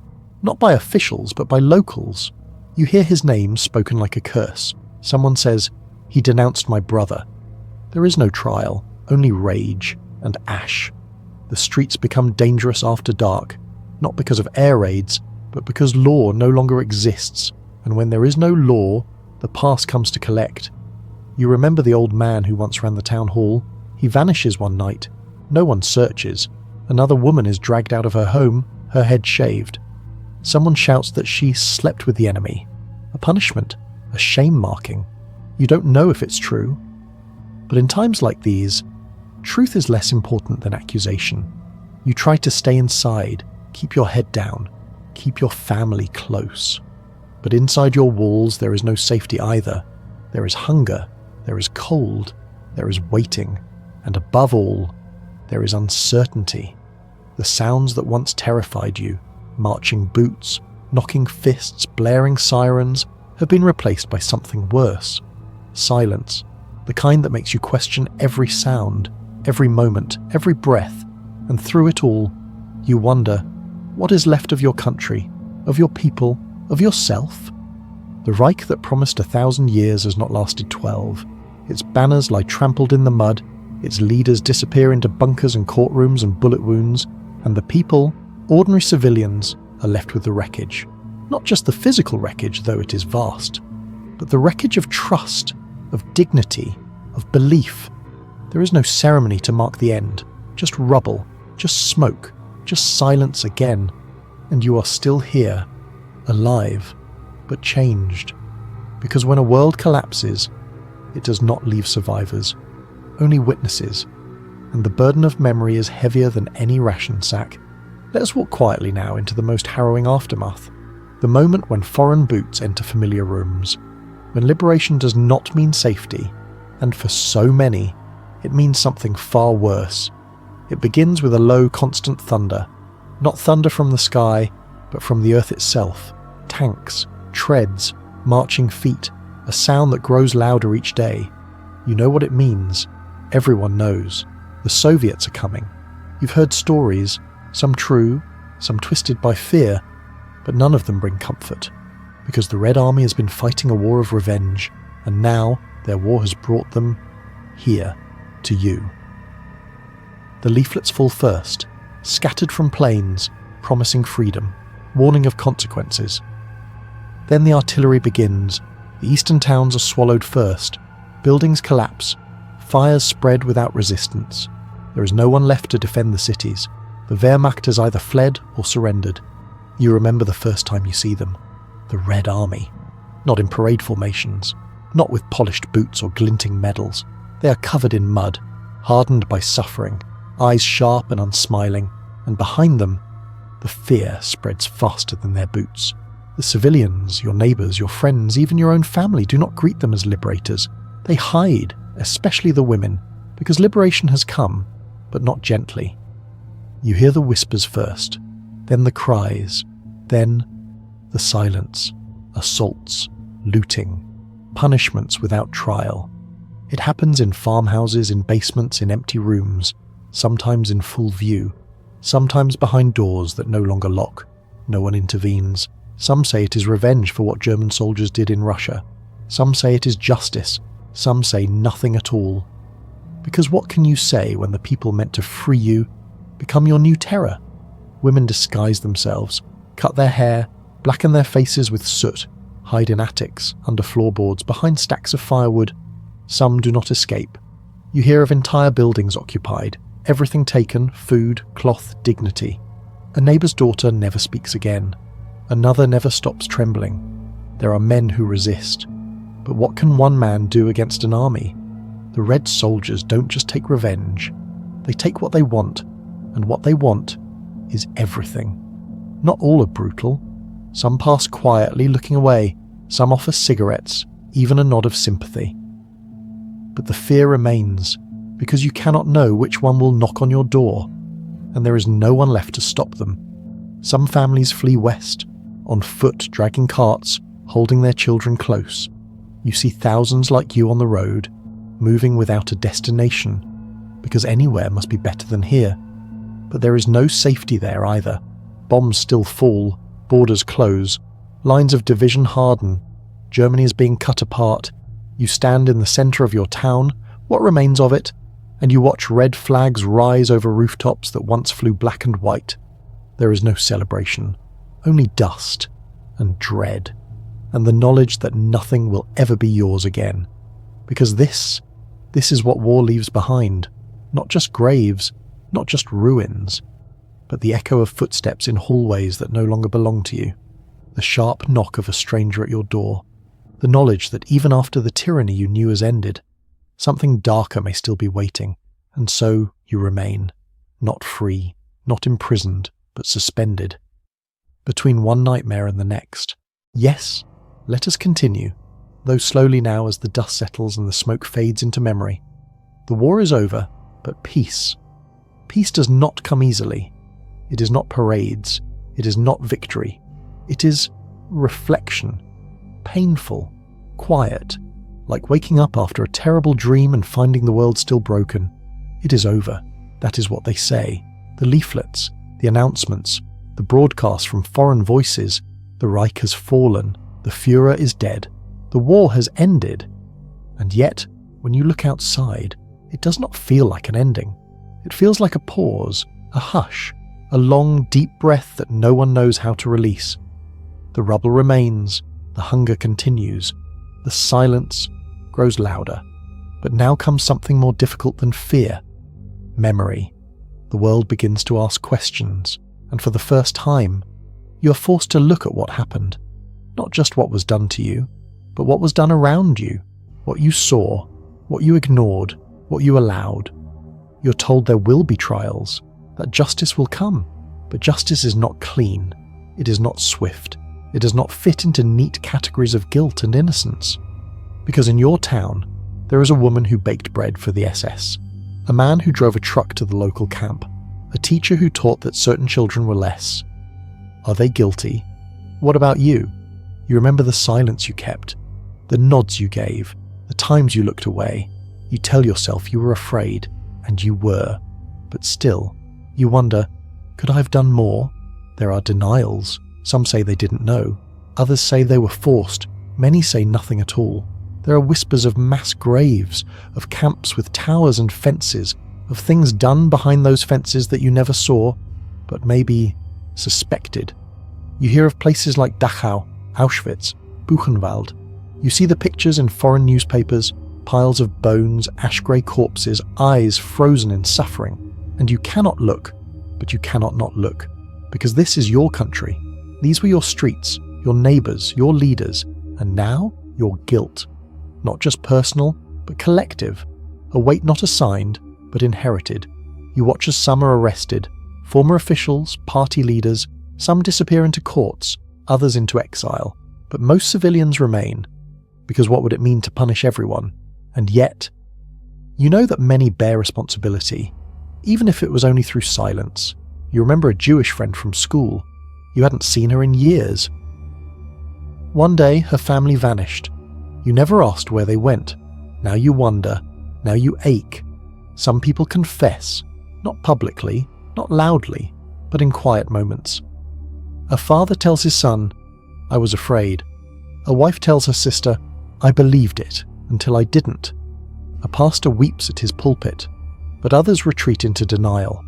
Speaker 1: not by officials, but by locals. You hear his name spoken like a curse. Someone says, "He denounced my brother." There is no trial, only rage and ash. The streets become dangerous after dark, not because of air raids, but because law no longer exists, and when there is no law, the past comes to collect. You remember the old man who once ran the town hall? He vanishes one night. No one searches. Another woman is dragged out of her home, her head shaved. Someone shouts that she slept with the enemy. A punishment, a shame marking. You don't know if it's true. But in times like these, truth is less important than accusation. You try to stay inside, keep your head down, keep your family close. But inside your walls there is no safety either. There is hunger, there is cold, there is waiting, and above all, there is uncertainty. The sounds that once terrified you, marching boots, knocking fists, blaring sirens, have been replaced by something worse. Silence, the kind that makes you question every sound, every moment, every breath, and through it all, you wonder, what is left of your country, of your people, of yourself? The Reich that promised 1,000 years has not lasted 12. Its banners lie trampled in the mud, its leaders disappear into bunkers and courtrooms and bullet wounds, and the people, ordinary civilians, are left with the wreckage. Not just the physical wreckage, though it is vast, but the wreckage of trust, of dignity, of belief. There is no ceremony to mark the end, just rubble, just smoke, just silence again, and you are still here, alive, but changed. Because when a world collapses, it does not leave survivors, only witnesses, and the burden of memory is heavier than any ration sack. Let us walk quietly now into the most harrowing aftermath, the moment when foreign boots enter familiar rooms, when liberation does not mean safety, and for so many, it means something far worse. It begins with a low, constant thunder, not thunder from the sky, but from the earth itself, tanks, treads, marching feet, a sound that grows louder each day. You know what it means. Everyone knows. The Soviets are coming. You've heard stories, some true, some twisted by fear, but none of them bring comfort, because the Red Army has been fighting a war of revenge, and now their war has brought them here, to you. The leaflets fall first, scattered from planes, promising freedom, warning of consequences. Then the artillery begins. The eastern towns are swallowed first. Buildings collapse. Fires spread without resistance. There is no one left to defend the cities. The Wehrmacht has either fled or surrendered. You remember the first time you see them. The Red Army. Not in parade formations. Not with polished boots or glinting medals. They are covered in mud, hardened by suffering, eyes sharp and unsmiling, and behind them, the fear spreads faster than their boots. The civilians, your neighbours, your friends, even your own family do not greet them as liberators. They hide, especially the women, because liberation has come, but not gently. You hear the whispers first, then the cries, then the silence, assaults, looting, punishments without trial. It happens in farmhouses, in basements, in empty rooms, sometimes in full view, sometimes behind doors that no longer lock. No one intervenes. Some say it is revenge for what German soldiers did in Russia. Some say it is justice. Some say nothing at all. Because what can you say when the people meant to free you become your new terror? Women disguise themselves, cut their hair, blacken their faces with soot, hide in attics, under floorboards, behind stacks of firewood. Some do not escape. You hear of entire buildings occupied, everything taken, food, cloth, dignity. A neighbour's daughter never speaks again. Another never stops trembling. There are men who resist. But what can one man do against an army? The Red soldiers don't just take revenge. They take what they want, and what they want is everything. Not all are brutal. Some pass quietly, looking away. Some offer cigarettes, even a nod of sympathy. But the fear remains, because you cannot know which one will knock on your door, and there is no one left to stop them. Some families flee west, on foot, dragging carts, holding their children close. You see thousands like you on the road, moving without a destination, because anywhere must be better than here. But there is no safety there either. Bombs still fall, borders close, lines of division harden, Germany is being cut apart. You stand in the centre of your town, what remains of it, and you watch red flags rise over rooftops that once flew black and white. There is no celebration, only dust and dread, and the knowledge that nothing will ever be yours again. Because this is what war leaves behind. Not just graves, not just ruins, but the echo of footsteps in hallways that no longer belong to you. The sharp knock of a stranger at your door. The knowledge that even after the tyranny you knew has ended, something darker may still be waiting, and so you remain, not free, not imprisoned, but suspended, between one nightmare and the next. Yes, let us continue, though slowly now as the dust settles and the smoke fades into memory. The war is over, but peace. Peace does not come easily. It is not parades. It is not victory. It is reflection. Painful, quiet, like waking up after a terrible dream and finding the world still broken. It is over. That is what they say. The leaflets, the announcements, the broadcasts from foreign voices. The Reich has fallen. The Führer is dead. The war has ended. And yet, when you look outside, it does not feel like an ending. It feels like a pause, a hush, a long, deep breath that no one knows how to release. The rubble remains, the hunger continues, the silence grows louder. But now comes something more difficult than fear. Memory. The world begins to ask questions, and for the first time, you are forced to look at what happened. Not just what was done to you, but what was done around you, what you saw, what you ignored, what you allowed. You're told there will be trials, that justice will come, but justice is not clean, it is not swift, it does not fit into neat categories of guilt and innocence. Because in your town, there is a woman who baked bread for the SS, a man who drove a truck to the local camp, a teacher who taught that certain children were less. Are they guilty? What about you? You remember the silence you kept, the nods you gave, the times you looked away. You tell yourself you were afraid, and you were, but still, you wonder, could I have done more? There are denials. Some say they didn't know. Others say they were forced. Many say nothing at all. There are whispers of mass graves, of camps with towers and fences, of things done behind those fences that you never saw, but maybe suspected. You hear of places like Dachau, Auschwitz, Buchenwald. You see the pictures in foreign newspapers, piles of bones, ash-grey corpses, eyes frozen in suffering. And you cannot look, but you cannot not look, because this is your country. These were your streets, your neighbours, your leaders, and now your guilt. Not just personal, but collective. A weight not assigned, but inherited. You watch as some are arrested, former officials, party leaders, some disappear into courts, others into exile, but most civilians remain. Because what would it mean to punish everyone? And yet, you know that many bear responsibility, even if it was only through silence. You remember a Jewish friend from school. You hadn't seen her in years. One day, her family vanished. You never asked where they went. Now you wonder. Now you ache. Some people confess, not publicly, not loudly, but in quiet moments. A father tells his son, "I was afraid." A wife tells her sister, "I believed it until I didn't." A pastor weeps at his pulpit, but others retreat into denial.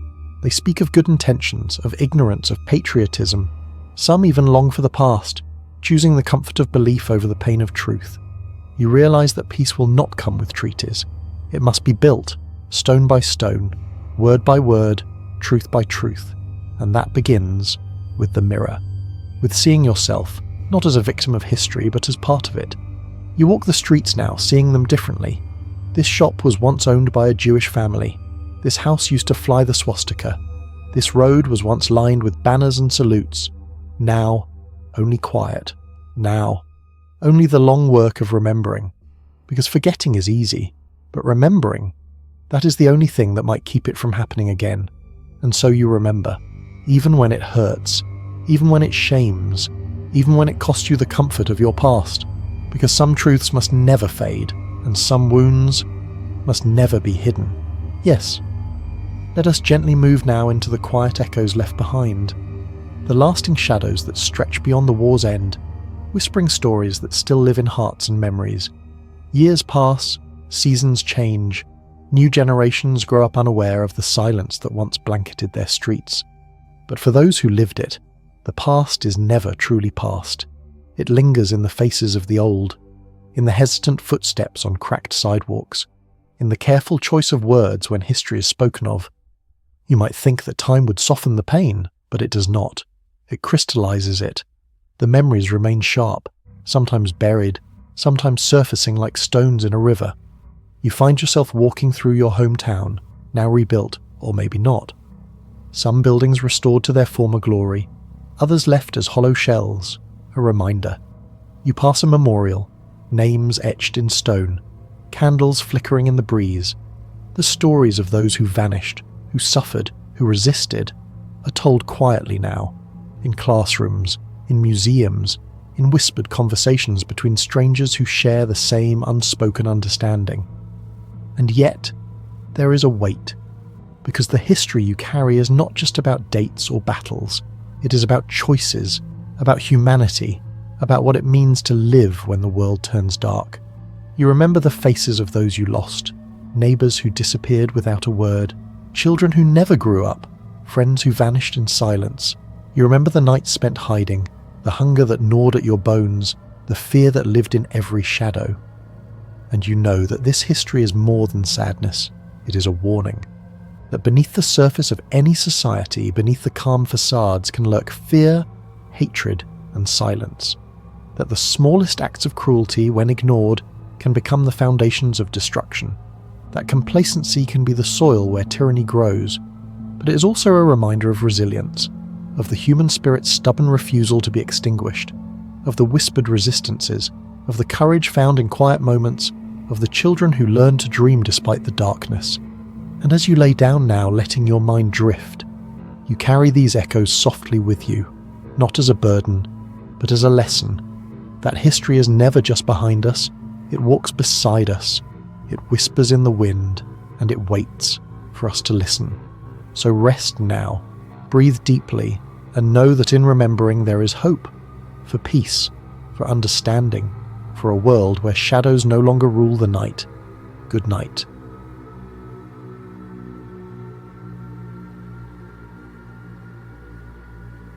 Speaker 1: They speak of good intentions, of ignorance, of patriotism. Some even long for the past, choosing the comfort of belief over the pain of truth. You realize that peace will not come with treaties. It must be built, stone by stone, word by word, truth by truth. And that begins with the mirror, with seeing yourself, not as a victim of history, but as part of it. You walk the streets now, seeing them differently. This shop was once owned by a Jewish family. This house used to fly the swastika. This road was once lined with banners and salutes. Now, only quiet. Now, only the long work of remembering. Because forgetting is easy, but remembering, that is the only thing that might keep it from happening again. And so you remember, even when it hurts, even when it shames, even when it costs you the comfort of your past. Because some truths must never fade, and some wounds must never be hidden. Yes, let us gently move now into the quiet echoes left behind, the lasting shadows that stretch beyond the war's end, whispering stories that still live in hearts and memories. Years pass, seasons change, new generations grow up unaware of the silence that once blanketed their streets. But for those who lived it, the past is never truly past. It lingers in the faces of the old, in the hesitant footsteps on cracked sidewalks, in the careful choice of words when history is spoken of. You might think that time would soften the pain, but it does not. It crystallizes it. The memories remain sharp, sometimes buried, sometimes surfacing like stones in a river. You find yourself walking through your hometown, now rebuilt, or maybe not. Some buildings restored to their former glory, others left as hollow shells, a reminder. You pass a memorial, names etched in stone, candles flickering in the breeze. The stories of those who vanished, who suffered, who resisted, are told quietly now, in classrooms, in museums, in whispered conversations between strangers who share the same unspoken understanding. And yet, there is a weight, because the history you carry is not just about dates or battles. It is about choices, about humanity, about what it means to live when the world turns dark. You remember the faces of those you lost, neighbours who disappeared without a word, children who never grew up, friends who vanished in silence. You remember the nights spent hiding, the hunger that gnawed at your bones, the fear that lived in every shadow. And you know that this history is more than sadness. It is a warning. That beneath the surface of any society, beneath the calm facades, can lurk fear, hatred, and silence. That the smallest acts of cruelty, when ignored, can become the foundations of destruction. That complacency can be the soil where tyranny grows. But it is also a reminder of resilience, of the human spirit's stubborn refusal to be extinguished, of the whispered resistances, of the courage found in quiet moments, of the children who learn to dream despite the darkness. And as you lay down now, letting your mind drift, you carry these echoes softly with you, not as a burden, but as a lesson. That history is never just behind us, it walks beside us, it whispers in the wind, and it waits for us to listen. So rest now, breathe deeply, and know that in remembering there is hope, for peace, for understanding, for a world where shadows no longer rule the night. Good night.